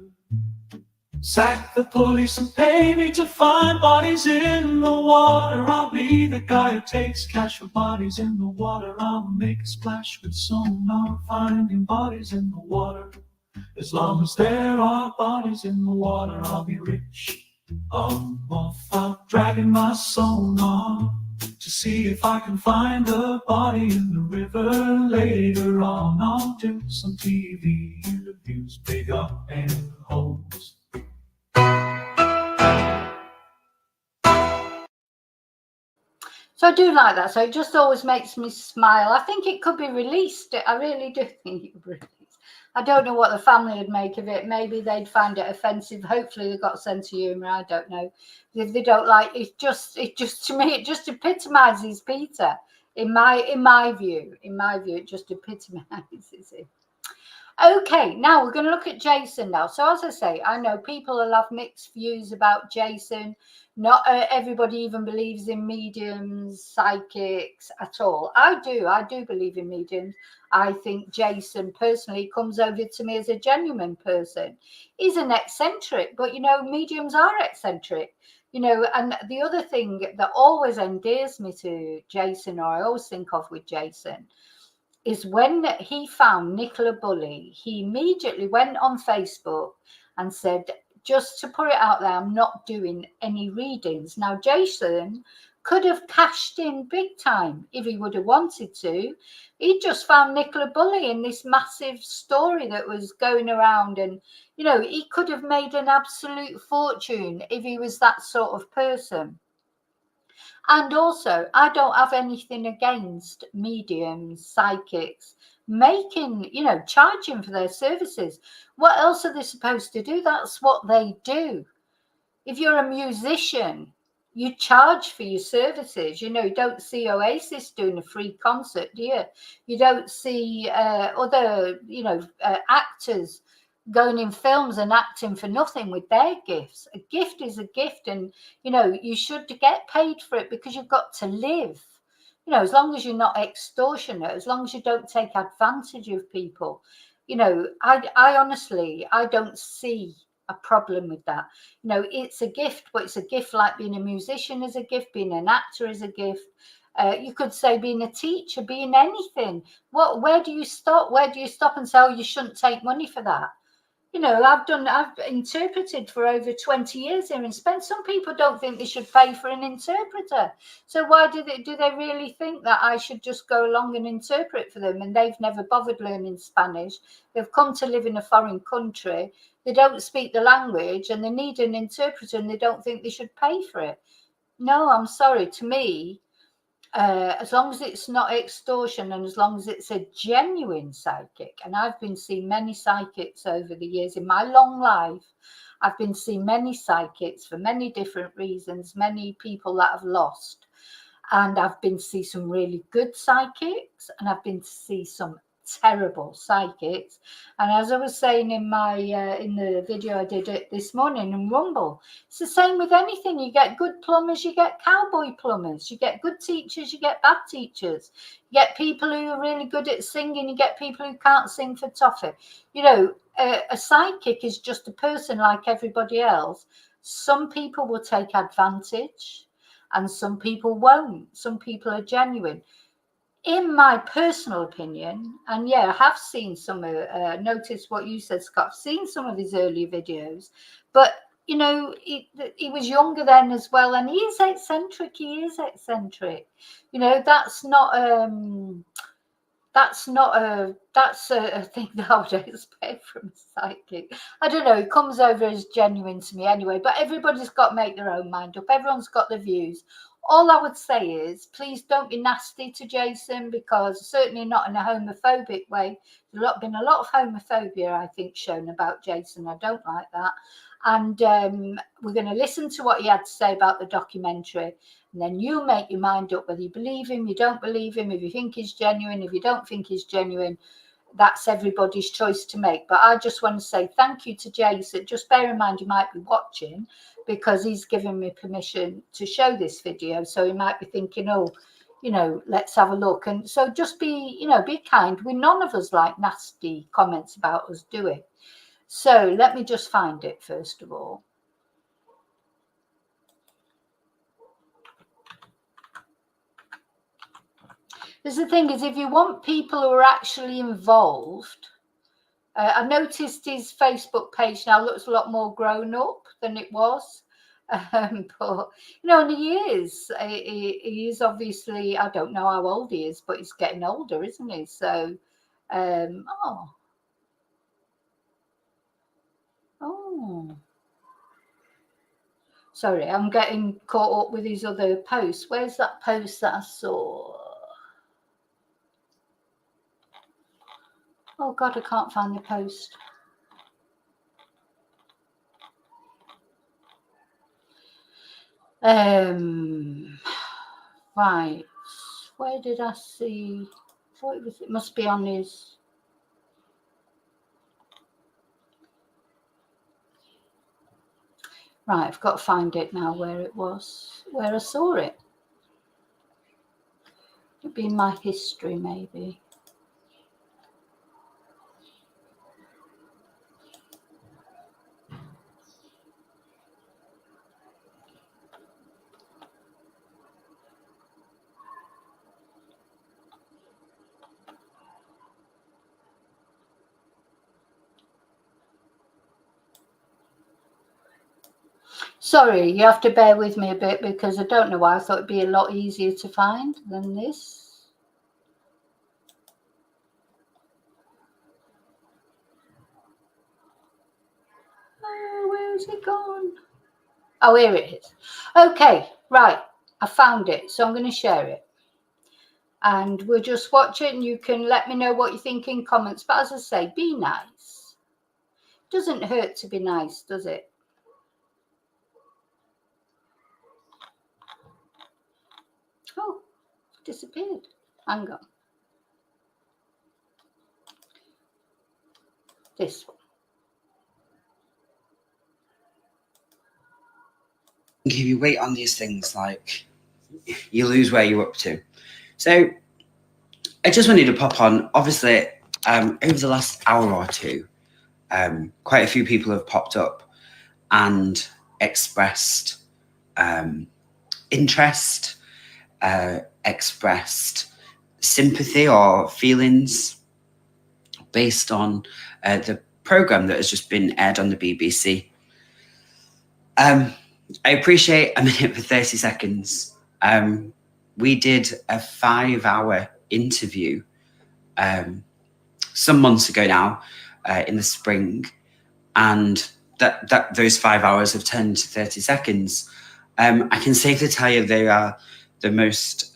Sack the police and pay me to find bodies in the water. I'll be the guy who takes cash for bodies in the water. I'll make a splash with sonar, finding bodies in the water. As long as there are bodies in the water, I'll be rich. I'm off out dragging my sonar to see if I can find a body in the river. Later on I'll do some TV interviews, big up and homes. So I do like that. So it just always makes me smile. I think it could be released. I really do think it would be released. I don't know what the family would make of it. Maybe they'd find it offensive. Hopefully they've got a sense of humour. I don't know. If they don't like it, just to me, it just epitomises Peter. In my view, it just epitomises it. Okay, now we're going to look at Jason now. So as I say, I know people will have mixed views about Jason. Not everybody even believes in mediums, psychics at all. I do believe in mediums. I think Jason personally comes over to me as a genuine person. He's an eccentric, but mediums are eccentric. And the other thing that always endears me to Jason, or I always think of with Jason, is when he found Nicola Bulley, he immediately went on Facebook and said, just to put it out there, I'm not doing any readings. Now, Jason could have cashed in big time if he would have wanted to. He just found Nicola Bulley in this massive story that was going around, and he could have made an absolute fortune if he was that sort of person. And also, I don't have anything against mediums, psychics, charging for their services. What else are they supposed to do? That's what they do. If you're a musician, you charge for your services. You don't see Oasis doing a free concert, do you? You don't see other, actors going in films and acting for nothing with their gifts. A gift is a gift, and you should get paid for it because you've got to live. As long as you're not extortionate, as long as you don't take advantage of people. I honestly, I don't see a problem with that. It's a gift, but it's a gift like being a musician is a gift, being an actor is a gift. You could say being a teacher, being anything. Where do you stop? Where do you stop and say, oh, you shouldn't take money for that? I've interpreted for over 20 years here in Spain. Some people don't think they should pay for an interpreter. So why do they really think that I should just go along and interpret for them? And they've never bothered learning Spanish. They've come to live in a foreign country. They don't speak the language and they need an interpreter, and they don't think they should pay for it. No, I'm sorry. To me, as long as it's not extortion and as long as it's a genuine psychic, and I've been seeing many psychics over the years in my long life. I've been seeing many psychics for many different reasons, many people that have lost. And I've been to see some really good psychics, and I've been to see some terrible psychics. And as I was saying in my in the video I did it this morning in Rumble, it's the same with anything. You get good plumbers, you get cowboy plumbers, you get good teachers, you get bad teachers, you get people who are really good at singing, you get people who can't sing for toffee. You know, a psychic is just a person like everybody else. Some people will take advantage and some people won't. Some people are genuine. In my personal opinion, and yeah, I have seen some, notice what you said, Scott, I've seen some of his earlier videos, but you know, he was younger then as well, and he is eccentric, you know, that's a thing that I would expect from a psychic. I don't know, it comes over as genuine to me anyway, but everybody's got to make their own mind up. Everyone's got their views. All I would say is, please don't be nasty to Jason, because certainly not in a homophobic way. There's been a lot of homophobia, I think, shown about Jason. I don't like that. And we're going to listen to what he had to say about the documentary. And then you make your mind up whether you believe him, you don't believe him, if you think he's genuine, if you don't think he's genuine. That's everybody's choice to make. But I just want to say thank you to Jason. Just bear in mind, you might be watching, because he's given me permission to show this video. So he might be thinking, oh, you know, let's have a look. And so just be, you know, be kind. None of us like nasty comments about us, do it. So let me just find it first of all. Because the thing is, if you want people who are actually involved, I noticed his Facebook page now looks a lot more grown up than it was. But, you know, and he is obviously, I don't know how old he is, but he's getting older, isn't he? So, oh. Sorry, I'm getting caught up with his other posts. Where's that post that I saw? Oh God, I can't find the post. Right, where did I see? I thought it must be on his. Right, I've got to find it now where it was, where I saw it. It'd be in my history, maybe. Sorry, you have to bear with me a bit, because I don't know why I thought it'd be a lot easier to find than this. Oh, where is it gone? Oh, here it is. Okay, right, I found it, so I'm going to share it. And we'll just watch it, and you can let me know what you think in comments. But as I say, be nice. Doesn't hurt to be nice, does it? Oh, disappeared. Hang on. This one. If you wait on these things, like, you lose where you're up to. So I just wanted to pop on, obviously, over the last hour or two, quite a few people have popped up and expressed interest, expressed sympathy or feelings based on the programme that has just been aired on the BBC. I appreciate a minute for 30 seconds. We did a 5-hour interview some months ago now, in the spring, and that those 5 hours have turned to 30 seconds. I can safely tell you they are the most,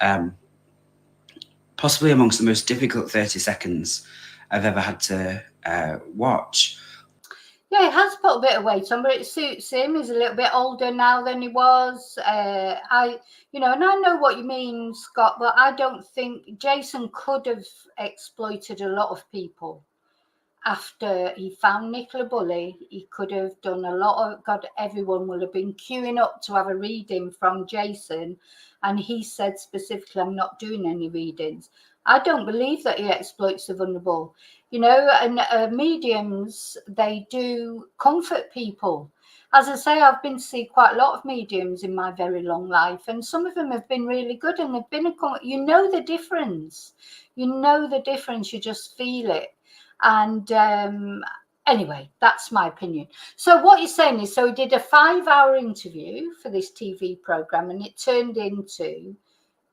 possibly amongst the most difficult 30 seconds I've ever had to watch. Yeah, he has put a bit of weight on, but it suits him. He's a little bit older now than he was. And I know what you mean, Scott, but I don't think Jason could have exploited a lot of people. After he found Nicola Bulley, he could have done a lot of, God, everyone will have been queuing up to have a reading from Jason. And he said specifically, I'm not doing any readings. I don't believe that he exploits the vulnerable. And mediums, they do comfort people. As I say, I've been to see quite a lot of mediums in my very long life, and some of them have been really good, and they've been the difference. You just feel it. And anyway, that's my opinion. So what you're saying is, so he did a 5-hour interview for this TV program, and it turned into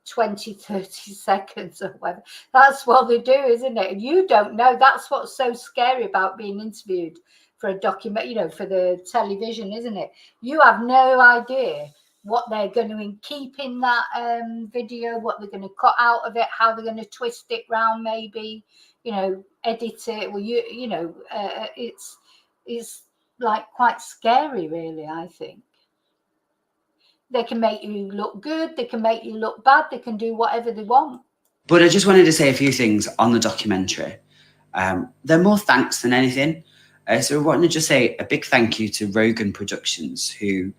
20-30 seconds or whatever. That's what they do, isn't it? And you don't know. That's what's so scary about being interviewed for a document, for the television, isn't it? You have no idea what they're going to keep in that video, what they're going to cut out of it, how they're going to twist it round, maybe, edit it. Well, it's like quite scary, really, I think. They can make you look good, they can make you look bad, they can do whatever they want. But I just wanted to say a few things on the documentary. They're more thanks than anything. So I wanted to just say a big thank you to Rogan Productions, who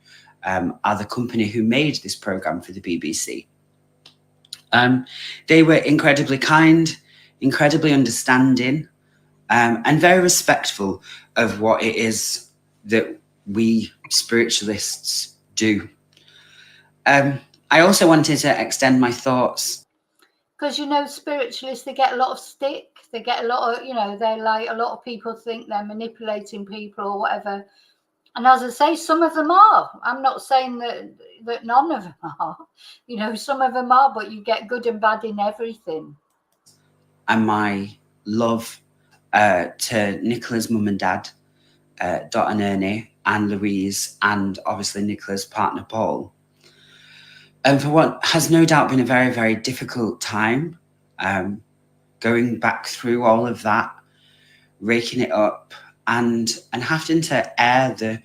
are the company who made this programme for the BBC. They were incredibly kind, incredibly understanding, and very respectful of what it is that we spiritualists do. I also wanted to extend my thoughts. Because, spiritualists, they get a lot of stick. They get a lot of, they're like, a lot of people think they're manipulating people or whatever. And as I say, some of them are. I'm not saying that none of them are. Some of them are, but you get good and bad in everything. And my love to Nicola's mum and dad, Dot and Ernie, and Louise, and obviously Nicola's partner, Paul. And for what has no doubt been a very, very difficult time, going back through all of that, raking it up, and having to air the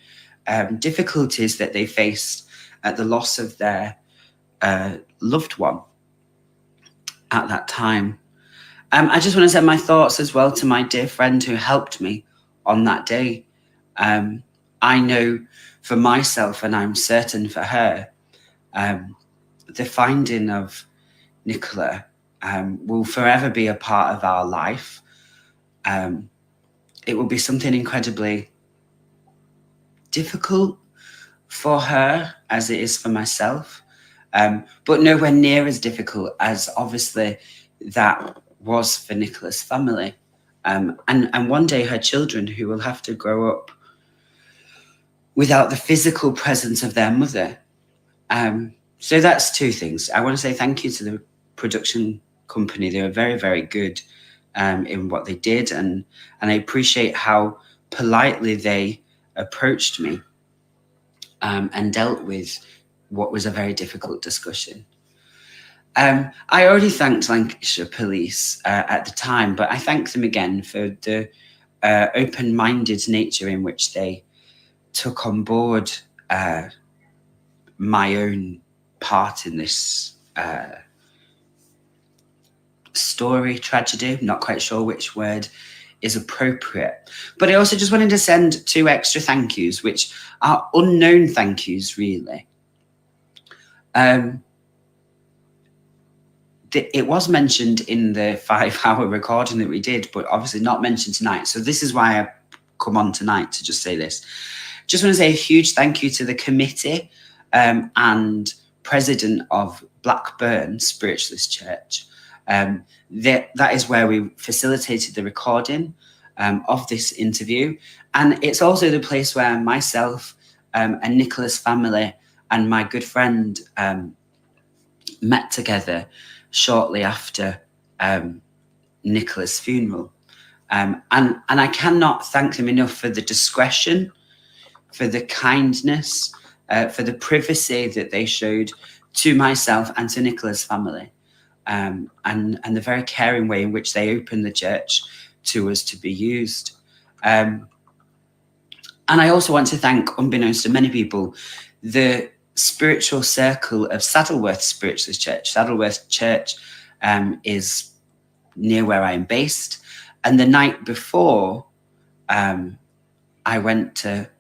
difficulties that they faced at the loss of their loved one at that time. I just want to send my thoughts as well to my dear friend who helped me on that day. I know for myself, and I'm certain for her, the finding of Nicola will forever be a part of our life. It will be something incredibly difficult for her as it is for myself, but nowhere near as difficult as obviously that was for Nicola's family. And one day her children, who will have to grow up without the physical presence of their mother. So that's two things. I want to say thank you to the production company. They were very, very good in what they did. And I appreciate how politely they approached me and dealt with what was a very difficult discussion. I already thanked Lancashire Police at the time, but I thank them again for the open-minded nature in which they took on board my own part in this story, tragedy. I'm not quite sure which word is appropriate. But I also just wanted to send 2 extra thank yous, which are unknown thank yous, really. It was mentioned in the 5-hour recording that we did, but obviously not mentioned tonight. So this is why I come on tonight to just say this. Just want to say a huge thank you to the committee and president of Blackburn Spiritualist Church. That is where we facilitated the recording of this interview. And it's also the place where myself and Nicola's family and my good friend met together shortly after Nicola's funeral. And I cannot thank them enough for the discretion, for the kindness, for the privacy that they showed to myself and to Nicola's family, and the very caring way in which they opened the church to us to be used. And I also want to thank, unbeknownst to many people, the spiritual circle of Saddleworth Spiritualist Church. Saddleworth Church is near where I am based. And the night before, I went to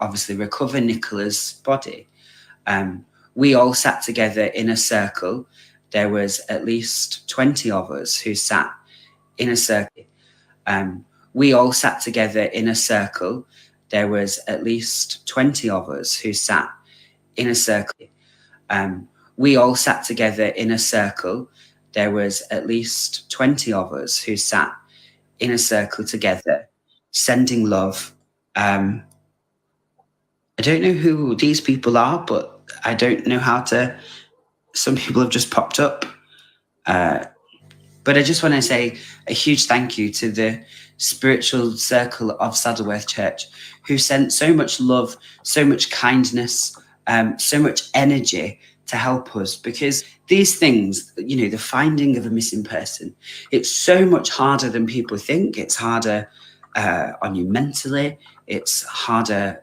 obviously recover Nicola's body. We all sat together in a circle. There was at least 20 of us who sat in a circle. We all sat together in a circle. There was at least 20 of us who sat in a circle. We all sat together in a circle. There was at least 20 of us who sat in a circle together, sending love. I don't know who these people are, but I don't know how to. Some people have just popped up. But I just want to say a huge thank you to the spiritual circle of Saddleworth Church, who sent so much love, so much kindness, so much energy to help us, because these things, you know, the finding of a missing person, it's so much harder than people think. It's harder on you mentally. It's harder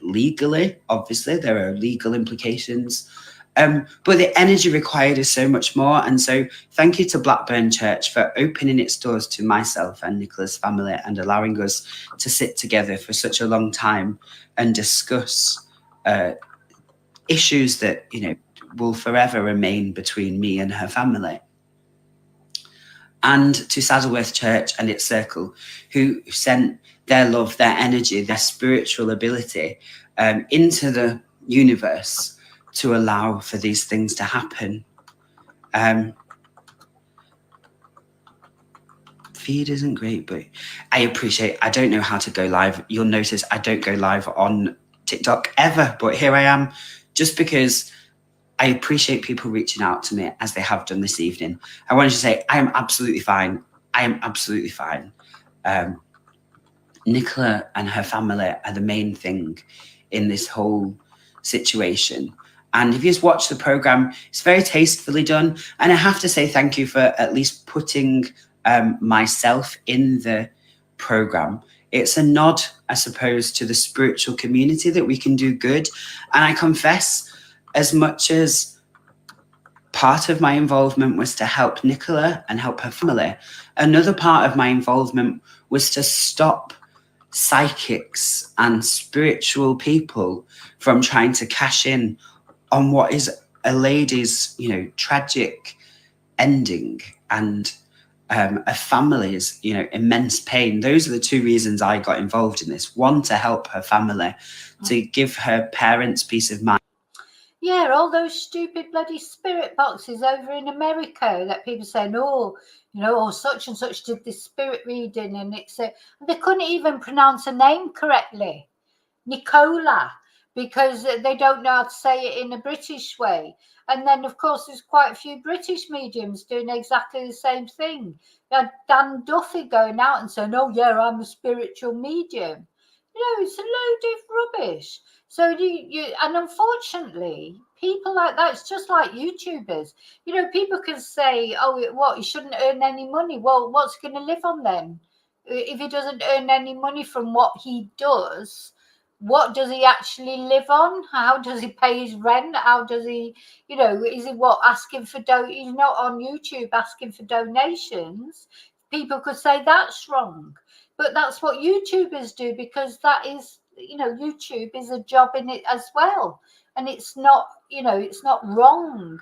legally. Obviously, there are legal implications. But the energy required is so much more. And so thank you to Blackburn Church for opening its doors to myself and Nicola's family and allowing us to sit together for such a long time and discuss issues that, you know, will forever remain between me and her family. And to Saddleworth Church and its circle, who sent their love, their energy, their spiritual ability into the universe to allow for these things to happen. Feed isn't great, but I don't know how to go live. You'll notice I don't go live on TikTok ever, but here I am, just because I appreciate people reaching out to me as they have done this evening. I wanted to say I am absolutely fine. I am absolutely fine. Nicola and her family are the main thing in this whole situation. And if you just watch the programme, it's very tastefully done. And I have to say thank you for at least putting myself in the programme. It's a nod, I suppose, to the spiritual community that we can do good. And I confess, as much as part of my involvement was to help Nicola and help her family, another part of my involvement was to stop psychics and spiritual people from trying to cash in on what is a lady's, you know, tragic ending and a family's, you know, immense pain. Those are the two reasons I got involved in this. One, to help her family, to give her parents peace of mind. Yeah, all those stupid bloody spirit boxes over in America that people say, no, you know, oh, such and such did this spirit reading, and they couldn't even pronounce a name correctly, Nicola, because they don't know how to say it in a British way. And then, of course, there's quite a few British mediums doing exactly the same thing. You had Dan Duffy going out and saying, oh, yeah, I'm a spiritual medium. You know, it's a load of rubbish. So and unfortunately, people like that, it's just like YouTubers. You know, people can say, oh, what, he shouldn't earn any money. Well, what's he going to live on then? If he doesn't earn any money from what he does, what does he actually live on? How does he pay his rent? How does he, you know, is he asking for he's not on YouTube asking for donations. People could say that's wrong, but that's what YouTubers do, because that is, you know, YouTube is a job in it as well. And it's not, you know, it's not wrong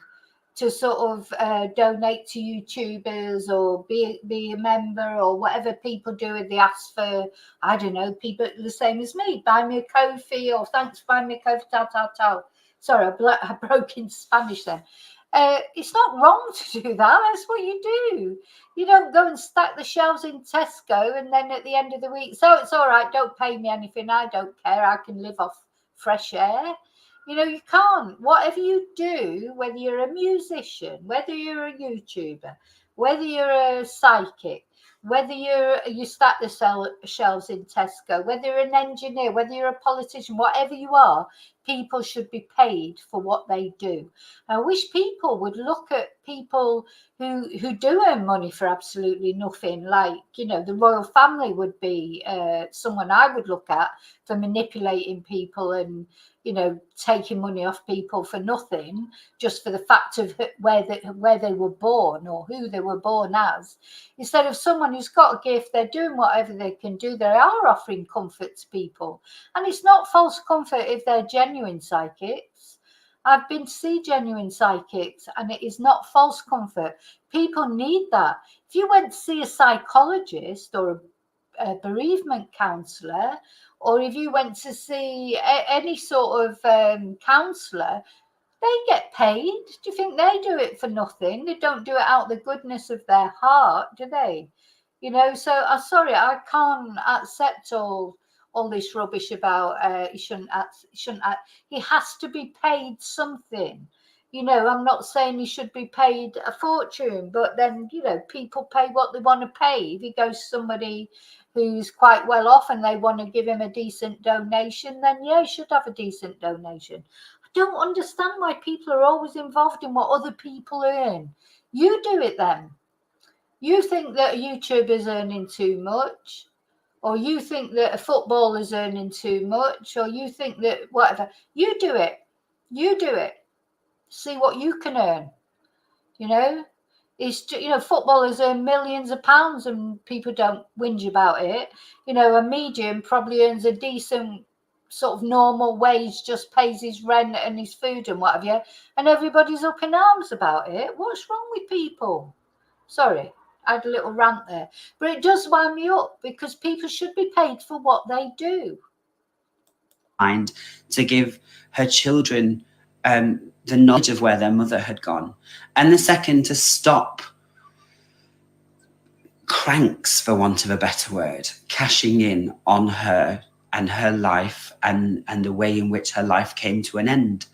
to sort of donate to YouTubers or be a member or whatever people do. If they ask for, I don't know, people the same as me, buy me a coffee or thanks for buying me a coffee, tal. Sorry, I broke in Spanish then. It's not wrong to do that. That's what you do. You don't go and stack the shelves in Tesco and then at the end of the week, so it's all right, don't pay me anything, I don't care, I can live off fresh air. You know, you can't. Whatever you do, whether you're a musician, whether you're a YouTuber, whether you're a psychic, whether you stack the shelves in Tesco, whether you're an engineer, whether you're a politician, whatever you are, people should be paid for what they do. I wish people would look at people who do earn money for absolutely nothing. Like, you know, the royal family would be someone I would look at for manipulating people and, you know, taking money off people for nothing, just for the fact of where they were born or who they were born as. Instead of someone who's got a gift, they're doing whatever they can do. They are offering comfort to people. And it's not false comfort if they're genuine psychics. I've been to see genuine psychics, and it is not false comfort. People need that. If you went to see a psychologist or a bereavement counsellor, or if you went to see any sort of counsellor, they get paid. Do you think they do it for nothing? They don't do it out of the goodness of their heart, do they? You know, so I'm sorry, I can't accept all this rubbish about he has to be paid something. You know, I'm not saying he should be paid a fortune, but then, you know, people pay what they want to pay. If he goes to somebody who's quite well off and they want to give him a decent donation, then yeah, he should have a decent donation. I don't understand why people are always involved in what other people earn. You do it then. You think that a YouTuber's earning too much, or you think that a footballer's earning too much, or you think that whatever. You do it. You do it. See what you can earn. You know, it's, you know, footballers earn millions of pounds and people don't whinge about it. You know, a medium probably earns a decent sort of normal wage, just pays his rent and his food and what have you, and everybody's up in arms about it. What's wrong with people? Sorry, I had a little rant there, but it does wind me up because people should be paid for what they do. Mind to give her children the knowledge of where their mother had gone, and the second to stop cranks, for want of a better word, cashing in on her and her life and the way in which her life came to an end,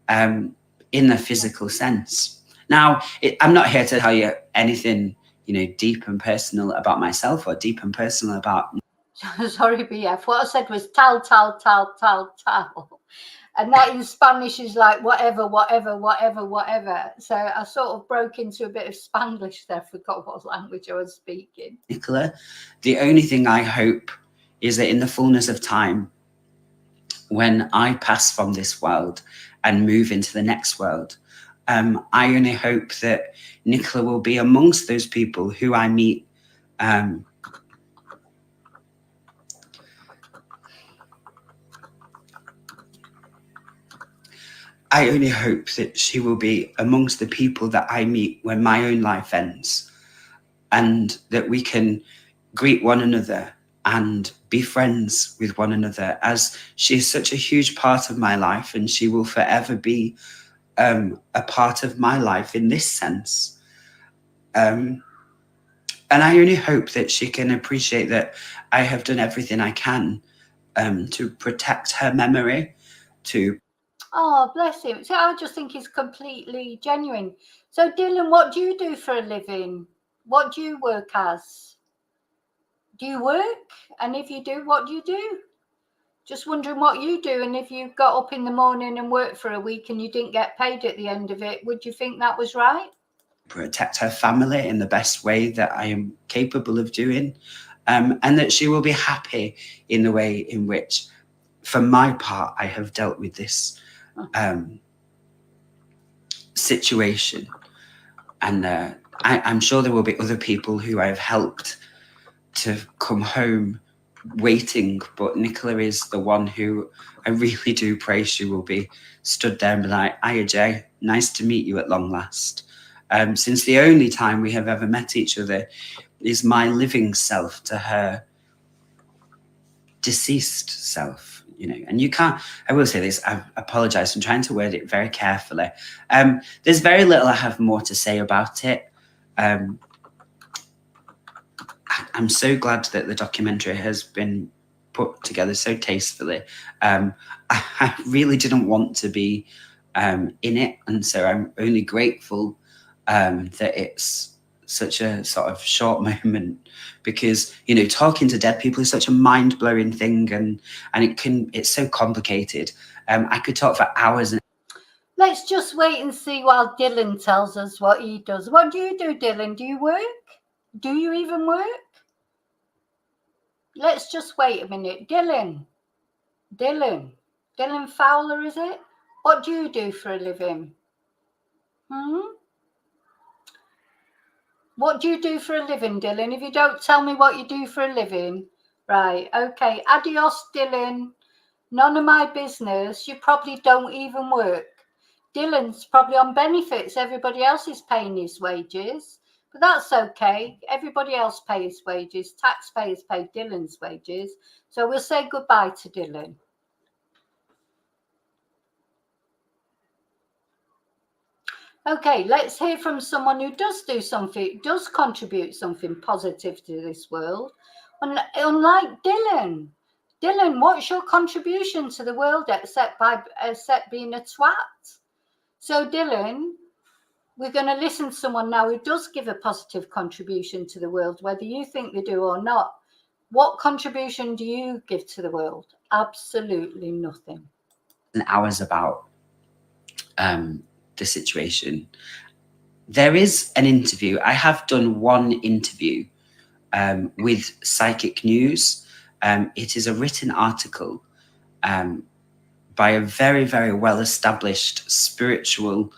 in the physical sense. Now, I'm not here to tell you anything, you know, deep and personal about myself or deep and personal about. Sorry, BF. What I said was tal, tal, tal, tal, tal. And that in Spanish is like whatever, whatever, whatever, whatever. So I sort of broke into a bit of Spanglish there, forgot what language I was speaking. Nicola, the only thing I hope is that in the fullness of time, when I pass from this world and move into the next world, I only hope that Nicola will be amongst those people who I meet I only hope that she will be amongst the people that I meet when my own life ends, and that we can greet one another and be friends with one another, as she is such a huge part of my life, and she will forever be a part of my life in this sense. And I only hope that she can appreciate that I have done everything I can to protect her memory, to... Oh, bless him. So I just think it's completely genuine. So, Dylan, what do you do for a living? What do you work as? Do you work? And if you do, what do you do? Just wondering what you do. And if you got up in the morning and worked for a week and you didn't get paid at the end of it, would you think that was right? Protect her family in the best way that I am capable of doing, and that she will be happy in the way in which, for my part, I have dealt with this situation. And I'm sure there will be other people who I've helped to come home waiting, but Nicola is the one who I really do pray she will be stood there and be like, "Hiya, Jay, nice to meet you at long last." Since the only time we have ever met each other is my living self to her deceased self, you know. And you can't, I will say this, I apologize, I'm trying to word it very carefully. There's very little I have more to say about it. I'm so glad that the documentary has been put together so tastefully. I really didn't want to be in it, and so I'm only grateful that it's such a sort of short moment, because, you know, talking to dead people is such a mind-blowing thing, and it's so complicated. I could talk for hours. And let's just wait and see while Dylan tells us what he does. What do you do, Dylan? Do you work? Do you even work? Let's just wait a minute. Dylan Fowler, is it? What do you do for a living? What do you do for a living, Dylan? If you don't tell me what you do for a living, right, okay, adios, Dylan. None of my business. You probably don't even work. Dylan's probably on benefits. Everybody else is paying his wages, but that's okay. Everybody else pays wages. Taxpayers pay Dylan's wages. So we'll say goodbye to Dylan. Okay, let's hear from someone who does do something, does contribute something positive to this world. Unlike Dylan. Dylan, what's your contribution to the world except being a twat? So Dylan, we're going to listen to someone now who does give a positive contribution to the world, whether you think they do or not. What contribution do you give to the world? Absolutely nothing. Hours about the situation. There is an interview. I have done one interview with Psychic News. It is a written article by a very, very well-established spiritual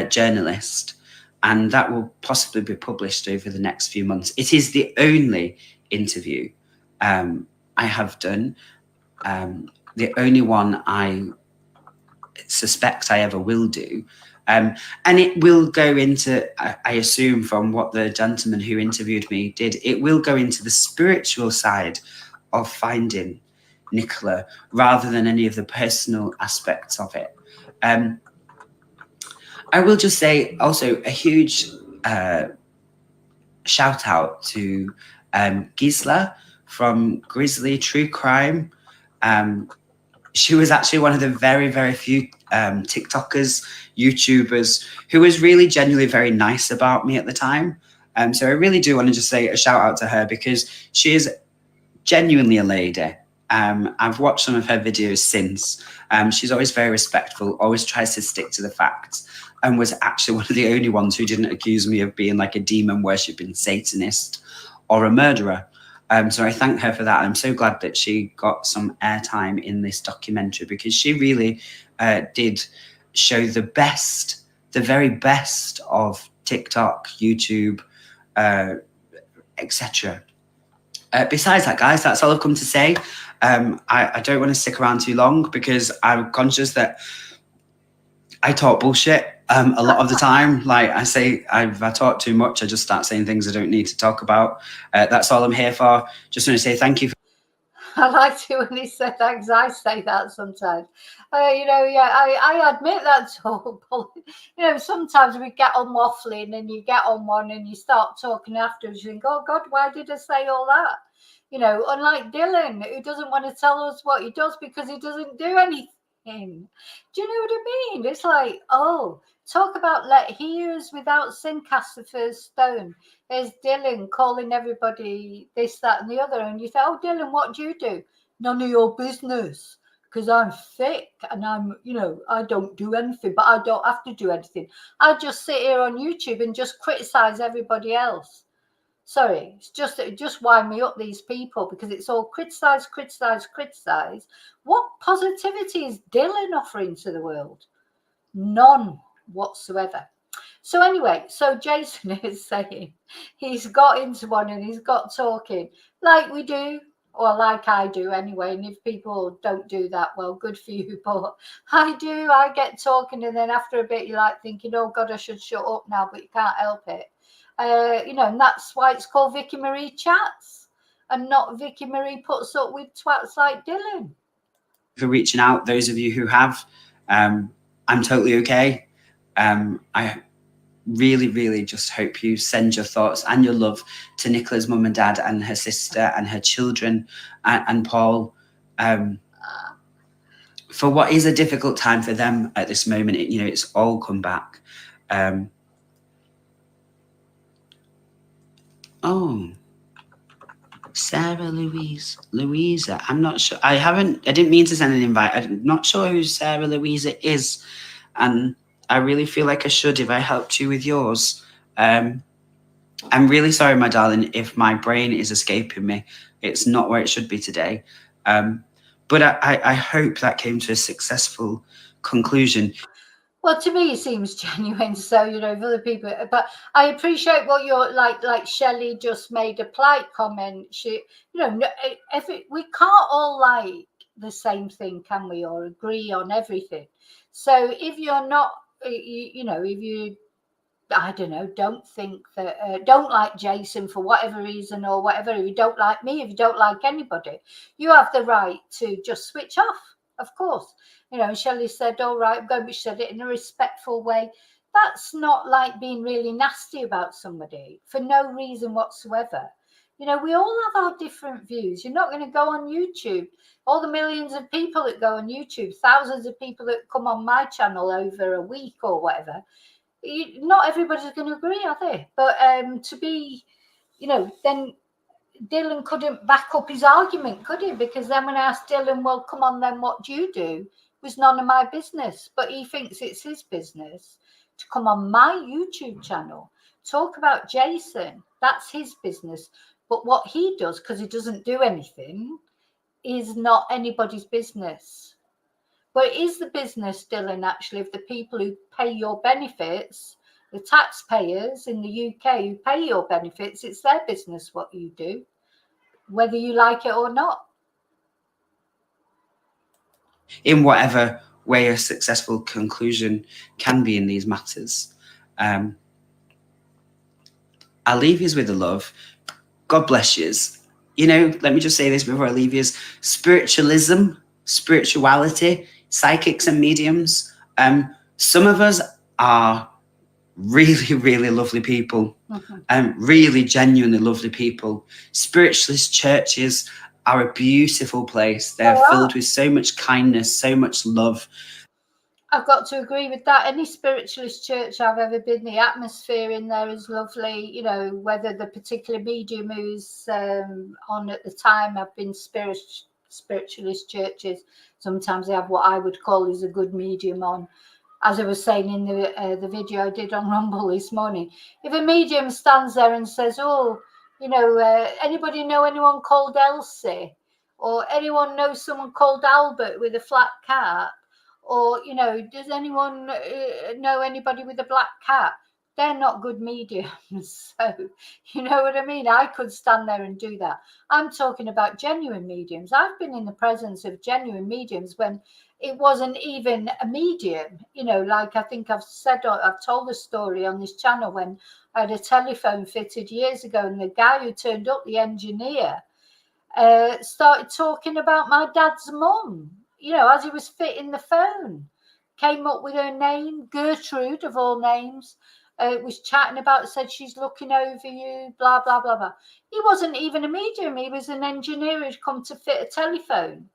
journalist, and that will possibly be published over the next few months. It is the only interview I have done, the only one I suspect I ever will do. And it will go into, I assume from what the gentleman who interviewed me did, it will go into the spiritual side of finding Nicola rather than any of the personal aspects of it. I will just say also a huge shout out to Gisela from Grizzly True Crime. She was actually one of the very, very few TikTokers, YouTubers who was really genuinely very nice about me at the time. So I really do want to just say a shout out to her, because she is genuinely a lady. I've watched some of her videos since. She's always very respectful, always tries to stick to the facts, and was actually one of the only ones who didn't accuse me of being like a demon worshipping Satanist or a murderer. So I thank her for that. I'm so glad that she got some airtime in this documentary, because she really did show the best, the very best of TikTok, YouTube, etc. Besides that, guys, that's all I've come to say. I don't want to stick around too long, because I'm conscious that I talk bullshit a lot of the time. Like I say, if I talk too much, I just start saying things I don't need to talk about. That's all I'm here for. Just want to say thank you. I liked it when he said that, because I say that sometimes. I admit that too. You know, sometimes we get on waffling, and you get on one and you start talking afterwards. You think, oh God, why did I say all that? You know, unlike Dylan, who doesn't want to tell us what he does because he doesn't do anything. Do you know what I mean? It's like, oh, talk about let hears without sin cast the first stone. There's Dylan calling everybody this, that, and the other. And you say, oh, Dylan, what do you do? None of your business, because I'm thick and I don't do anything, but I don't have to do anything. I just sit here on YouTube and just criticize everybody else. Sorry, it's just wind me up, these people, because it's all criticize. What positivity is Dylan offering to the world? None whatsoever. So anyway, so Jason is saying he's got into one and he's got talking like we do, or like I do anyway. And if people don't do that, well, good for you. But I do. I get talking, and then after a bit, you're like thinking, oh God, I should shut up now, but you can't help it. And that's why it's called Vicky Marie Chats, and not Vicky Marie puts up with twats like Dylan. For reaching out, those of you who have, I'm totally okay. I really, really just hope you send your thoughts and your love to Nicola's mum and dad and her sister and her children and Paul, for what is a difficult time for them at this moment. It's all come back. Oh, Sarah Louisa. I'm not sure. I didn't mean to send an invite. I'm not sure who Sarah Louisa is. And I really feel like I should if I helped you with yours. I'm really sorry, my darling, if my brain is escaping me. It's not where it should be today. But I hope that came to a successful conclusion. Well, to me, it seems genuine. So, if other people, but I appreciate what you're like Shelley just made a polite comment. She, we can't all like the same thing, can we, or agree on everything? So if you're not, if you, I don't know, don't think that, don't like Jason for whatever reason or whatever, if you don't like me, if you don't like anybody, you have the right to just switch off, of course. Shelley said, all right, but she said it in a respectful way. That's not like being really nasty about somebody for no reason whatsoever. We all have our different views. You're not going to go on YouTube. All the millions of people that go on YouTube, thousands of people that come on my channel over a week or whatever, not everybody's going to agree, are they? But to be, then Dylan couldn't back up his argument, could he? Because then when I asked Dylan, well, come on, then what do you do? It was none of my business. But he thinks it's his business to come on my YouTube channel, talk about Jason. That's his business. But what he does, because he doesn't do anything, is not anybody's business. But it is the business, Dylan, actually, of the people who pay your benefits, the taxpayers in the UK who pay your benefits. It's their business what you do, whether you like it or not. In whatever way a successful conclusion can be in these matters. I'll leave you with the love. God bless you. Let me just say this before I leave you. Spiritualism, spirituality, psychics and mediums. Some of us are really, really lovely people, really genuinely lovely people. Spiritualist churches are a beautiful place. They're filled with so much kindness, so much love. I've got to agree with that. Any spiritualist church I've ever been, the atmosphere in there is lovely. Whether the particular medium who's on at the time, I've been spiritualist churches. Sometimes they have what I would call is a good medium on. As I was saying in the video I did on Rumble this morning, if a medium stands there and says, oh, anybody know anyone called Elsie? Or anyone know someone called Albert with a flat cap? Or, does anyone know anybody with a black cat? They're not good mediums. So, you know what I mean? I could stand there and do that. I'm talking about genuine mediums. I've been in the presence of genuine mediums when it wasn't even a medium. Like I think I've told the story on this channel when I had a telephone fitted years ago, and the guy who turned up, the engineer, started talking about my dad's mum. As he was fitting the phone, came up with her name, Gertrude of all names, was chatting about, said she's looking over you, blah, blah, blah, blah. He wasn't even a medium. He was an engineer who'd come to fit a telephone.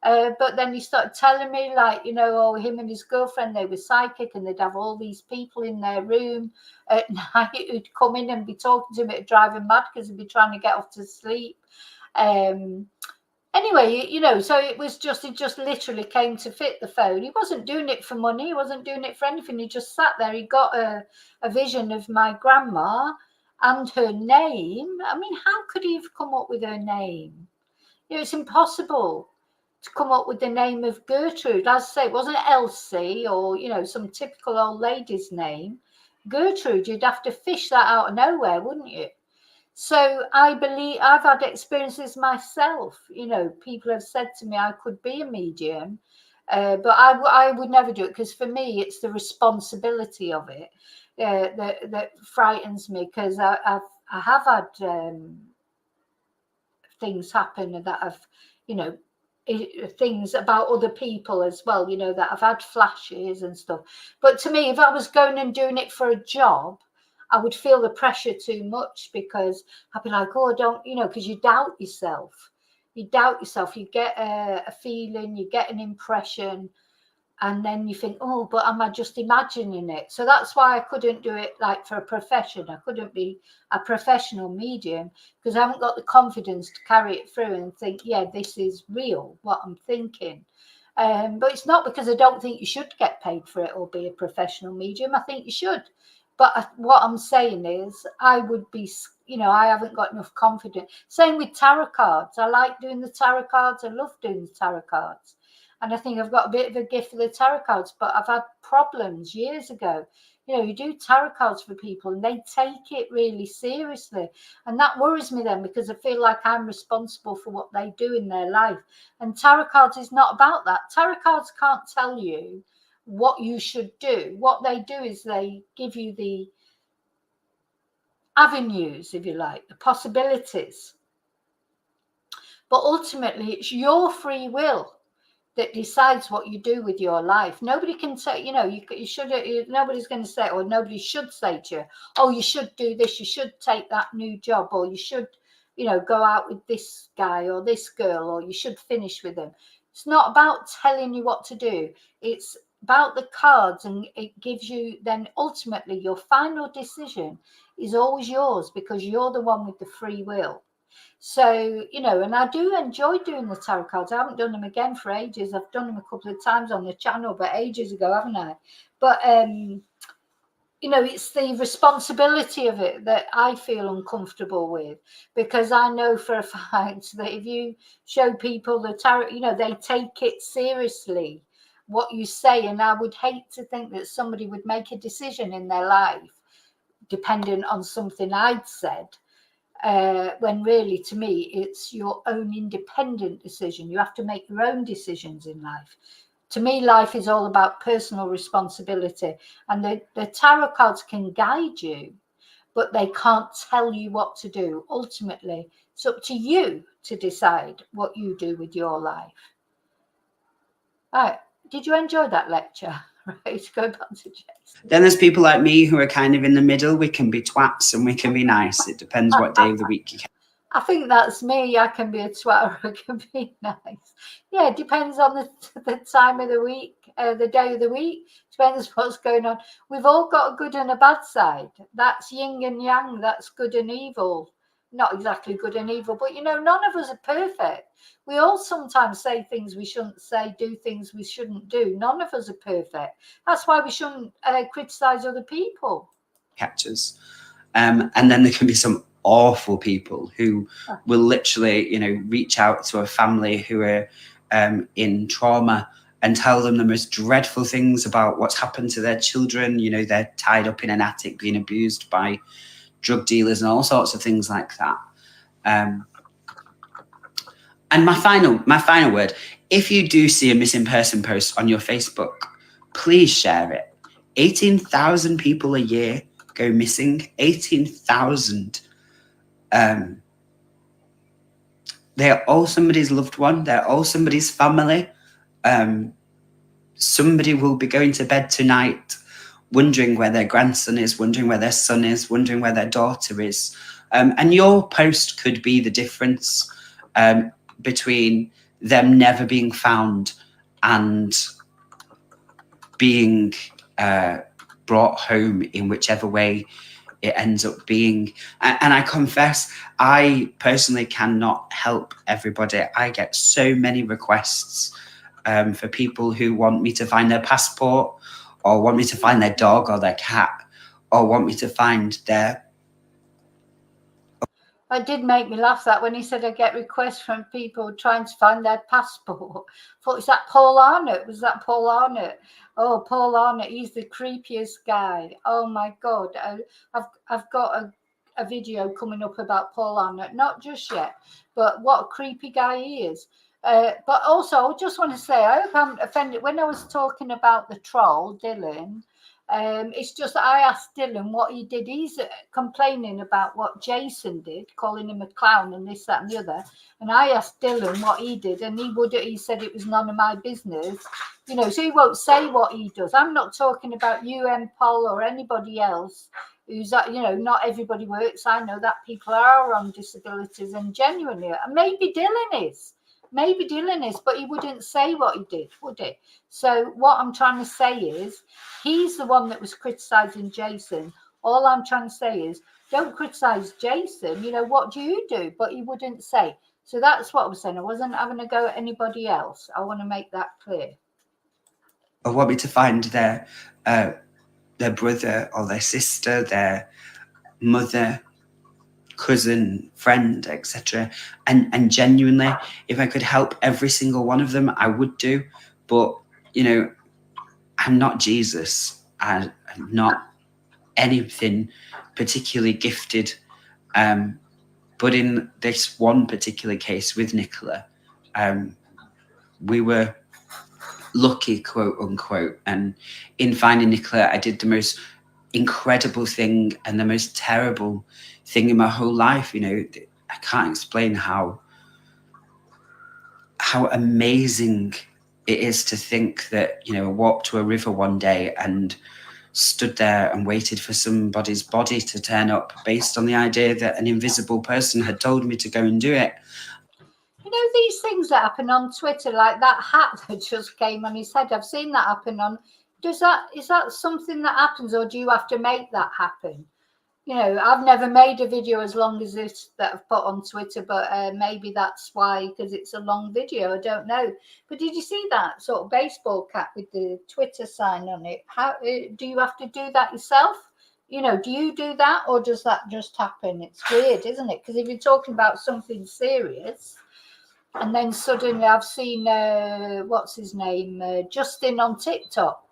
But then he started telling me, him and his girlfriend, they were psychic, and they'd have all these people in their room at night who'd come in and be talking to him, it'd drive him mad because he'd be trying to get off to sleep. Anyway, so it just literally came to fit the phone. He wasn't doing it for money. He wasn't doing it for anything. He just sat there. He got a vision of my grandma and her name. I mean, how could he have come up with her name? It's impossible to come up with the name of Gertrude. As I say, it wasn't Elsie or, some typical old lady's name. Gertrude, you'd have to fish that out of nowhere, wouldn't you? So I believe I've had experiences myself. People have said to me I could be a medium, but I would never do it, because for me it's the responsibility of it that frightens me, because I have had things happen that have, things about other people as well, that I've had flashes and stuff. But to me, if I was going and doing it for a job, I would feel the pressure too much, because I'd be like, oh, don't, because you doubt yourself. You get a feeling, you get an impression. And then you think, oh, but am I just imagining it? So that's why I couldn't do it like for a profession. I couldn't be a professional medium because I haven't got the confidence to carry it through and think, yeah, this is real, what I'm thinking. But it's not because I don't think you should get paid for it or be a professional medium. I think you should. But what I'm saying is I would be, I haven't got enough confidence. Same with tarot cards. I like doing the tarot cards. I love doing the tarot cards. And I think I've got a bit of a gift for the tarot cards, but I've had problems years ago. You do tarot cards for people and they take it really seriously. And that worries me then because I feel like I'm responsible for what they do in their life. And tarot cards is not about that. Tarot cards can't tell you what you should do. What they do is they give you the avenues, if you like, the possibilities. But ultimately, it's your free will that decides what you do with your life. Nobody can say, you should. Nobody's going to say, or nobody should say to you, oh, you should do this, you should take that new job, or you should, go out with this guy or this girl, or you should finish with them. It's not about telling you what to do. It's about the cards, and it gives you then ultimately your final decision is always yours because you're the one with the free will. So, and I do enjoy doing the tarot cards. I haven't done them again for ages. I've done them a couple of times on the channel, but ages ago, haven't I? But, it's the responsibility of it that I feel uncomfortable with, because I know for a fact that if you show people the tarot, they take it seriously, what you say. And I would hate to think that somebody would make a decision in their life dependent on something I'd said. When really, to me, it's your own independent decision. You have to make your own decisions in life. To me, life is all about personal responsibility. And the tarot cards can guide you, but they can't tell you what to do. Ultimately, it's up to you to decide what you do with your life. All right. Did you enjoy that lecture? Right, go back to Jason. Then there's people like me who are kind of in the middle. We can be twats and we can be nice. It depends what day of the week you can. I think that's me. I can be a twat or I can be nice. Yeah, it depends on the time of the week, the day of the week. Depends what's going on. We've all got a good and a bad side. That's yin and yang. That's good and evil. Not exactly good and evil, but none of us are perfect. We all sometimes say things we shouldn't say, do things we shouldn't do. None of us are perfect. That's why we shouldn't criticize other people. Catches. And then there can be some awful people who will literally, reach out to a family who are in trauma and tell them the most dreadful things about what's happened to their children. They're tied up in an attic being abused by drug dealers and all sorts of things like that. And my final word, if you do see a missing person post on your Facebook, please share it. 18,000 people a year go missing. 18,000. They're all somebody's loved one. They're all somebody's family. Somebody will be going to bed tonight wondering where their grandson is, wondering where their son is, wondering where their daughter is. And your post could be the difference between them never being found and being brought home in whichever way it ends up being. And I confess, I personally cannot help everybody. I get so many requests for people who want me to find their passport, or want me to find their dog or their cat, or want me to find their... It did make me laugh that when he said I get requests from people trying to find their passport. I thought, is that Paul Arnott? Was that Paul Arnott? Oh, Paul Arnott, he's the creepiest guy. Oh my God. I've got a video coming up about Paul Arnott, not just yet, but what a creepy guy he is. But also, I just want to say, I hope I'm offended. When I was talking about the troll, Dylan, it's just that I asked Dylan what he did. He's complaining about what Jason did, calling him a clown and this, that, and the other. And I asked Dylan what he did, and he said it was none of my business. So he won't say what he does. I'm not talking about you, Paul, or anybody else who's, not everybody works. I know that people are on disabilities, and genuinely, and maybe Dylan is. Maybe Dylan is, but he wouldn't say what he did, would he? So what I'm trying to say is, he's the one that was criticising Jason. All I'm trying to say is, don't criticise Jason. You know, what do you do? But he wouldn't say. So that's what I was saying. I wasn't having a go at anybody else. I want to make that clear. Or want me to find their brother or their sister, their mother, cousin, friend, etc. And genuinely, if I could help every single one of them, I would do. But, you know, I'm not Jesus. I'm not anything particularly gifted. But in this one particular case with Nicola, we were lucky, quote unquote. And in finding Nicola, I did the most incredible thing and the most terrible thing in my whole life. You know, I can't explain how amazing it is to think that, you know, I walked to a river one day and stood there and waited for somebody's body to turn up based on the idea that an invisible person had told me to go and do it. You know, these things that happen on Twitter, like that hat that just came on his head, I've seen that happen on. Is that something that happens, or do you have to make that happen? You know, I've never made a video as long as this that I've put on Twitter, but maybe that's why, because it's a long video. I don't know. But did you see that sort of baseball cap with the Twitter sign on it? How do you have to do that yourself? You know, do you do that, or does that just happen? It's weird, isn't it? Because if you're talking about something serious, and then suddenly I've seen what's his name, Justin on TikTok,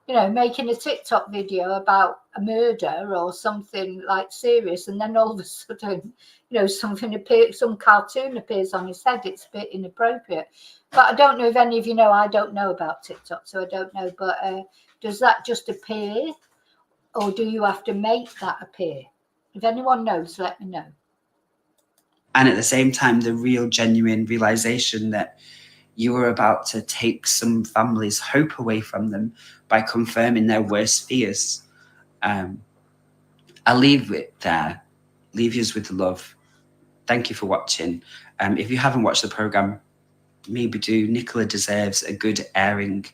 you know, making a TikTok video about a murder or something like serious, and then all of a sudden, you know, something appears, some cartoon appears on his head. It's a bit inappropriate. But I don't know if any of you know. I don't know about TikTok, so I don't know. But does that just appear, or do you have to make that appear? If anyone knows, let me know. And at the same time, the real genuine realization that you were about to take some families' hope away from them by confirming their worst fears. I'll leave it there. Leave yous with love. Thank you for watching. If you haven't watched the programme, maybe do. Nicola deserves a good airing,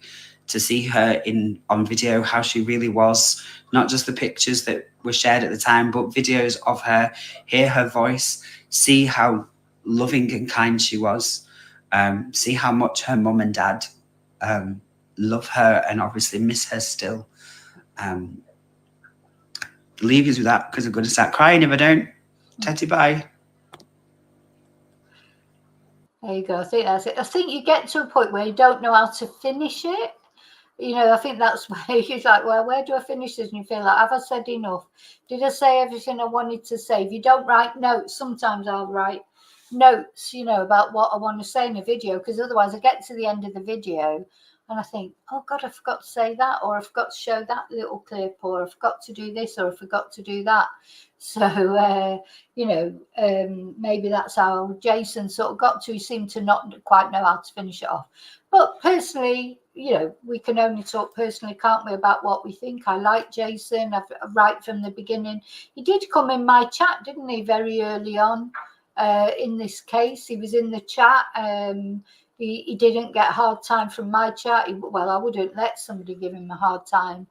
to see her on video, how she really was, not just the pictures that were shared at the time, but videos of her, hear her voice, see how loving and kind she was, see how much her mum and dad love her and obviously miss her still. Leave you with that, because I'm going to start crying if I don't. Tatty bye. There you go. I think that's it. I think you get to a point where you don't know how to finish it. You know, I think that's where you're like, well, where do I finish this? And you feel like, have I said enough? Did I say everything I wanted to say? If you don't write notes, sometimes I'll write notes, you know, about what I want to say in a video, because otherwise I get to the end of the video and I think, oh God, I forgot to say that, or I forgot to show that little clip, or I forgot to do this, or I forgot to do that. So, you know, maybe that's how Jason sort of got to. He seemed to not quite know how to finish it off. But personally, you know, we can only talk personally, can't we, about what we think. I like Jason. Right from the beginning. He did come in my chat, didn't he, very early on in this case. He was in the chat. He didn't get a hard time from my chat. Well, I wouldn't let somebody give him a hard time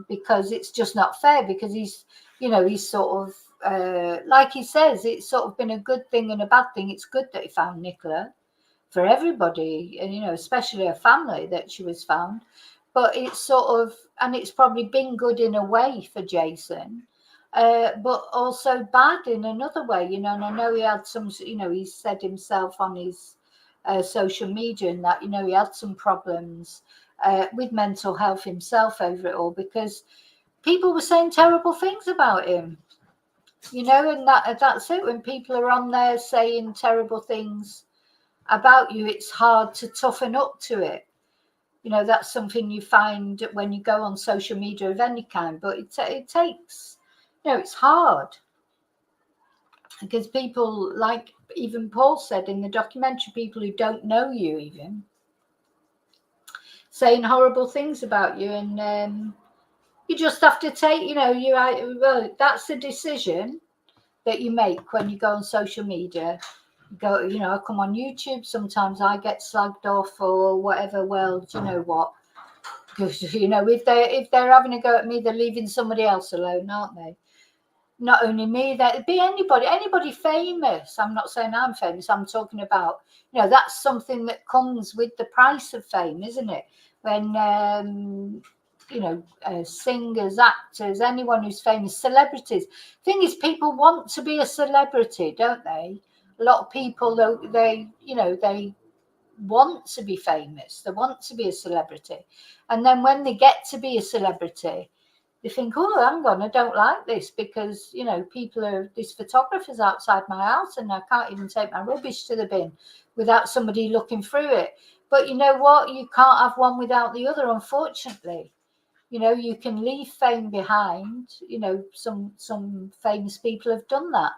because it's just not fair, because he's, you know, he's sort of, like he says, it's sort of been a good thing and a bad thing. It's good that he found Nicola for everybody, and, you know, especially her family, that she was found. But it's sort of, and it's probably been good in a way for Jason, but also bad in another way, you know. And I know he had some, you know, he said himself on his social media and that, you know, he had some problems with mental health himself over it all, because people were saying terrible things about him, you know. And that's it. When people are on there saying terrible things about you, it's hard to toughen up to it. You know, that's something you find when you go on social media of any kind. But it takes, you know, it's hard, because people, like even Paul said in the documentary, people who don't know you even saying horrible things about you, and you just have to take, you know, well, that's a decision that you make when you go on social media. go, you know, I come on YouTube, sometimes I get slagged off or whatever. Well, do you know what? Because, you know, if they're having a go at me, they're leaving somebody else alone, aren't they? Not only me, that'd be anybody famous. I'm not saying I'm famous. I'm talking about, you know, that's something that comes with the price of fame, isn't it? When you know, singers, actors, anyone who's famous, celebrities. Thing is, people want to be a celebrity, don't they? A lot of people, they you know, they want to be famous. They want to be a celebrity, and then when they get to be a celebrity, they think, oh, hang on, I don't like this because, you know, these photographers outside my house and I can't even take my rubbish to the bin without somebody looking through it. But you know what? You can't have one without the other, unfortunately. You know, you can leave fame behind. You know, some famous people have done that.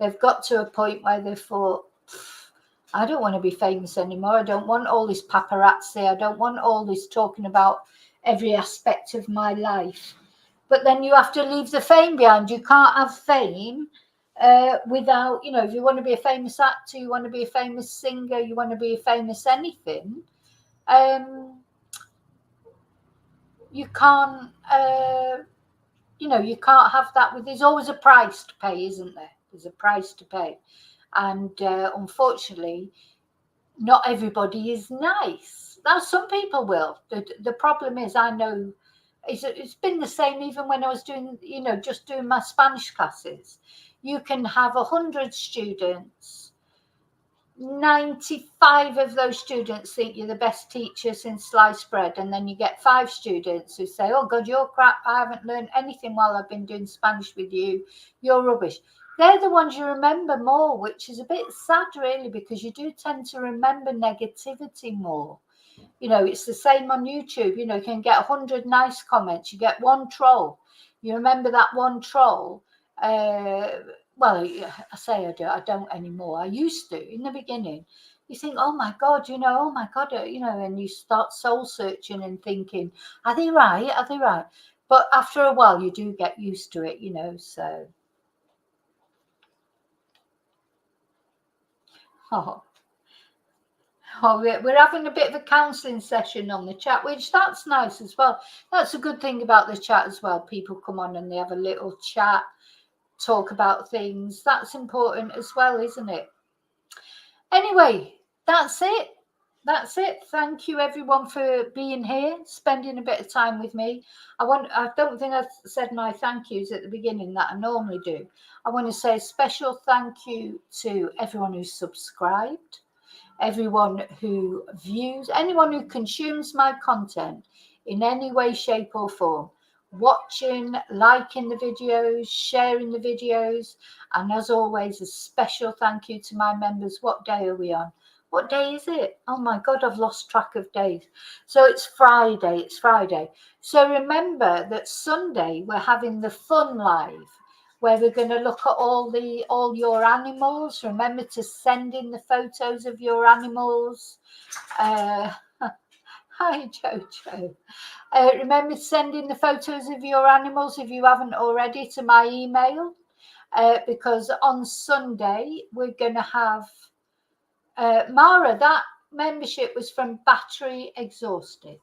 They've got to a point where they thought, I don't want to be famous anymore. I don't want all this paparazzi. I don't want all this talking about every aspect of my life. But then you have to leave the fame behind. You can't have fame without, you know, if you want to be a famous actor, you want to be a famous singer, you want to be a famous anything, you can't, you know, you can't have that. There's always a price to pay, isn't there? There's a price to pay. And unfortunately, not everybody is nice. Now, some people will. The problem is, I know, it's been the same even when I was doing, you know, just doing my Spanish classes. You can have 100 students. 95 of those students think you're the best teacher since sliced bread. And then you get 5 students who say, oh, God, you're crap. I haven't learned anything while I've been doing Spanish with you. You're rubbish. They're the ones you remember more, which is a bit sad, really, because you do tend to remember negativity more. You know, it's the same on YouTube. You know, you can get 100 nice comments. You get one troll. You remember that one troll. Well, I say I don't anymore. I used to in the beginning. You think, oh my God, you know, oh my God, you know, and you start soul searching and thinking, are they right? Are they right? But after a while, you do get used to it, you know, so. We're having a bit of a counselling session on the chat, which that's nice as well. That's a good thing about the chat as well. People come on and they have a little chat, talk about things. That's important as well, isn't it? Anyway, that's it. That's it. Thank you everyone for being here, spending a bit of time with me. I don't think I've said my thank yous at the beginning that I normally do. I want to say a special thank you to everyone who's subscribed, everyone who views, anyone who consumes my content in any way, shape or form, watching, liking the videos, sharing the videos, and as always, a special thank you to my members. What day are we on? What day is it? Oh my God, I've lost track of days. So it's Friday. So remember that Sunday we're having the fun live, where we're going to look at all your animals. Remember to send in the photos of your animals. Hi, Jojo. Remember to send in the photos of your animals if you haven't already to my email, because on Sunday we're going to have Mara. That membership was from Battery Exhausted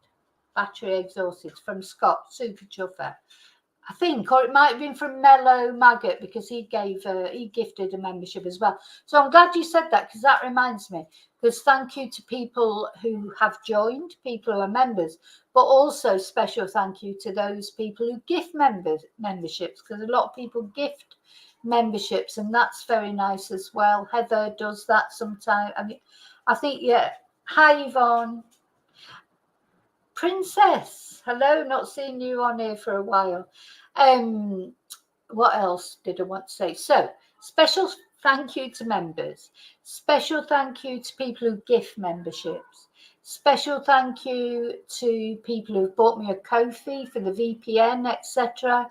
from Scott, super chuffer, I think, or it might have been from Mellow Maggot, because he gifted a membership as well. So I'm glad you said that, because that reminds me, because thank you to people who have joined, people who are members, but also special thank you to those people who gift memberships, because a lot of people gift memberships, and that's very nice as well. Heather does that sometimes. I mean, I think, yeah. Hi, Yvonne. Princess, hello, not seen you on here for a while. What else did I want to say? So, special thank you to members. Special thank you to people who gift memberships. Special thank you to people who've bought me a Ko-fi for the VPN, etc.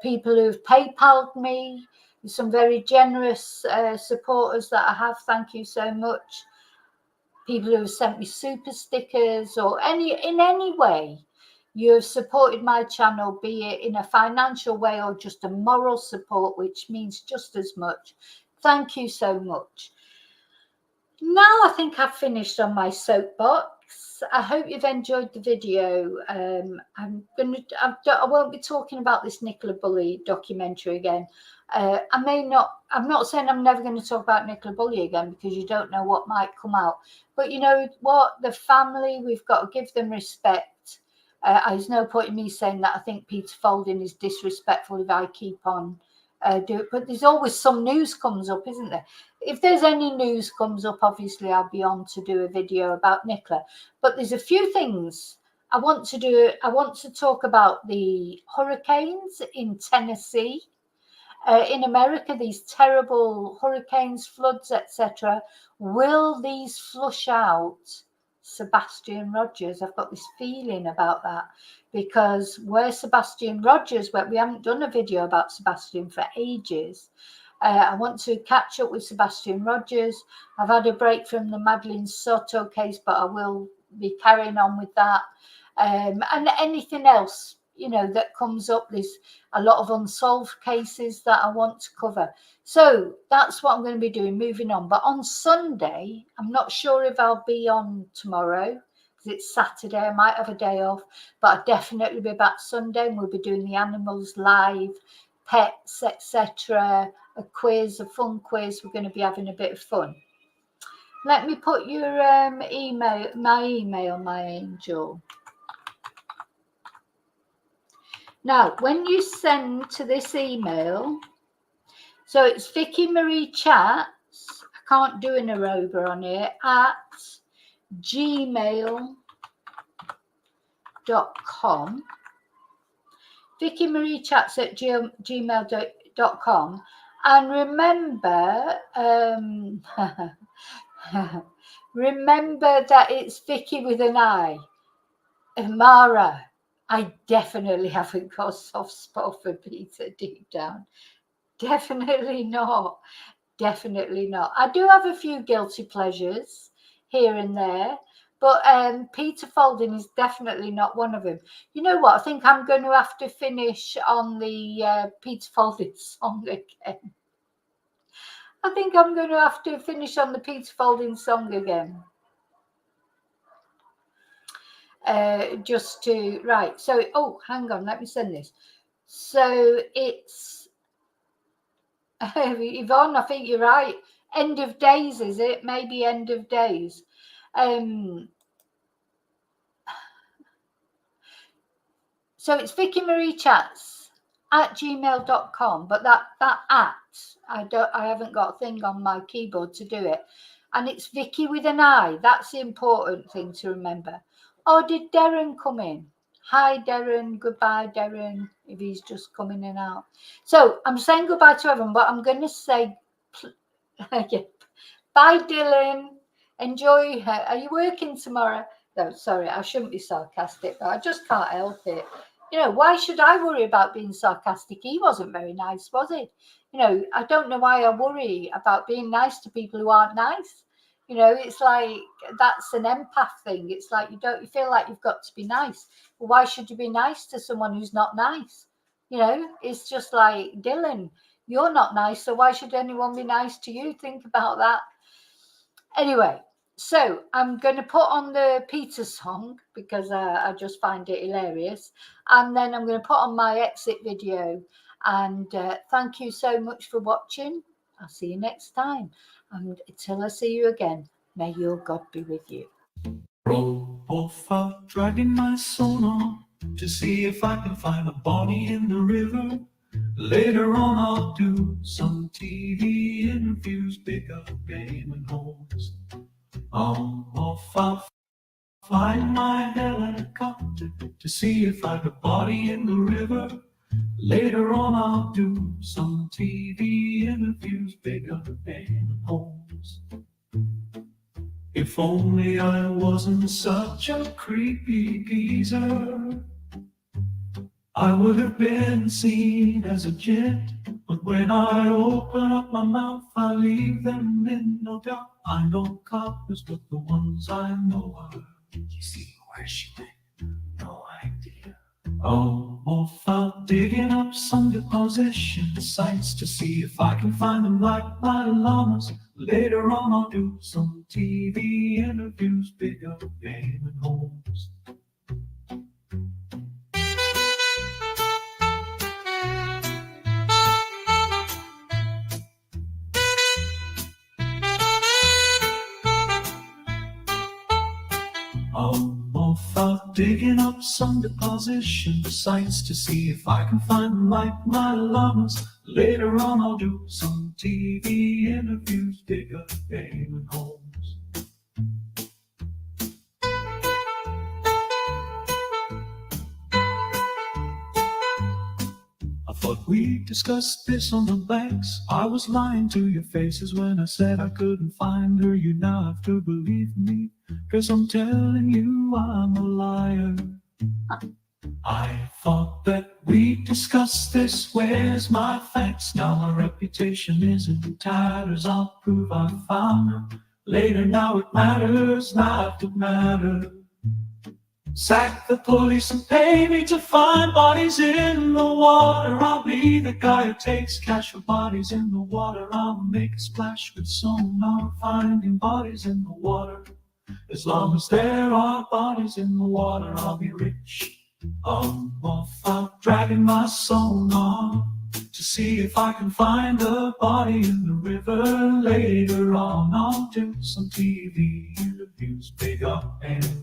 People who've PayPal'd me. Some very generous supporters that I have. Thank you so much. People who have sent me super stickers, or in any way you have supported my channel, be it in a financial way or just a moral support, which means just as much. Thank you so much. Now I think I've finished on my soapbox. I hope you've enjoyed the video. I won't be talking about this Nicola Bulley documentary again. I'm not saying I'm never going to talk about Nicola Bulley again, because you don't know what might come out. But you know what? The family, we've got to give them respect. There's no point in me saying that I think Peter Faulding is disrespectful if I keep on do it. But there's always some news comes up, isn't there? If there's any news comes up, obviously I'll be on to do a video about Nicola. But there's a few things I want to do. I want to talk about the hurricanes in Tennessee. In America, these terrible hurricanes, floods, etc. Will these flush out Sebastian Rogers? I've got this feeling about that, because where Sebastian Rogers went, we haven't done a video about Sebastian for ages. I want to catch up with Sebastian Rogers. I've had a break from the Madeline Soto case, but I will be carrying on with that. And anything else, you know, that comes up. There's a lot of unsolved cases that I want to cover. So that's what I'm going to be doing, moving on. But on Sunday, I'm not sure if I'll be on tomorrow, because it's Saturday. I might have a day off, but I'll definitely be back Sunday, and we'll be doing the animals live, pets, etc. A quiz, a fun quiz. We're going to be having a bit of fun. Let me put your email, my angel. Now, when you send to this email, so it's Vicky Marie Chats, I can't do an arroba on here, at gmail.com. Vicky Marie Chats at gmail.com. And remember, remember that it's Vicky with an I. Mara, I definitely haven't got a soft spot for Peter deep down. Definitely not. Definitely not. I do have a few guilty pleasures here and there, but Peter Faulding is definitely not one of them. You know what? I think I'm going to have to finish on the Peter Faulding song again. I think I'm going to have to finish on the Peter Faulding song again. Just to, right. So, oh, hang on. Let me send this. So it's, Yvonne, I think you're right. End of days, is it? Maybe end of days. So it's Vicky Marie Chats at gmail.com, but that at, I haven't got a thing on my keyboard to do it. And it's Vicky with an I. That's the important thing to remember. Oh, did Darren come in? Hi, Darren. Goodbye, Darren, if he's just coming in and out. So I'm saying goodbye to everyone, but I'm going to say, yeah. Bye, Dylan. Enjoy. Are you working tomorrow? No, sorry, I shouldn't be sarcastic, but I just can't help it. You know, why should I worry about being sarcastic? He wasn't very nice, was he? You know, I don't know why I worry about being nice to people who aren't nice. You know, it's like, that's an empath thing. It's like you feel like you've got to be nice. Well, why should you be nice to someone who's not nice? You know, it's just like, Dylan, you're not nice, so why should anyone be nice to you? Think about that. Anyway, so I'm going to put on the Peter song because I just find it hilarious. And then I'm going to put on my exit video. And thank you so much for watching. I'll see you next time. And until I see you again, may your God be with you. Roll off out, dragging my sonar to see if I can find a Bonnie in the river. Later on I'll do some TV interviews, pick up game and homes. Off I'll find my helicopter to see if I can Bonnie in the river. Later on I'll do some TV interviews, pick up game and homes. If only I wasn't such a creepy geezer, I would have been seen as a gent. But when I open up my mouth, I leave them in no doubt. I know coppers, but the ones I know are, you see where she went, no idea. Oh, off out digging up some deposition sites to see if I can find them like my llamas. Later on I'll do some TV interviews, pick up game and homes. I'm off out digging up some deposition sites to see if I can find like my llamas. Later on I'll do some TV interviews, dig up game and homes. I thought we discussed this on the banks. I was lying to your faces when I said I couldn't find her. You now have to believe me, 'cause I'm telling you I'm a liar. I thought that we discussed this. Where's my facts? Now my reputation is in tatters. I'll prove I found her. Later now it matters not to matter. Sack the police and pay me to find bodies in the water. I'll be the guy who takes cash for bodies in the water. I'll make a splash with sonar, finding bodies in the water. As long as there are bodies in the water, I'll be rich. I'm off out dragging my sonar to see if I can find a body in the river. Later on I'll do some TV interviews, big up and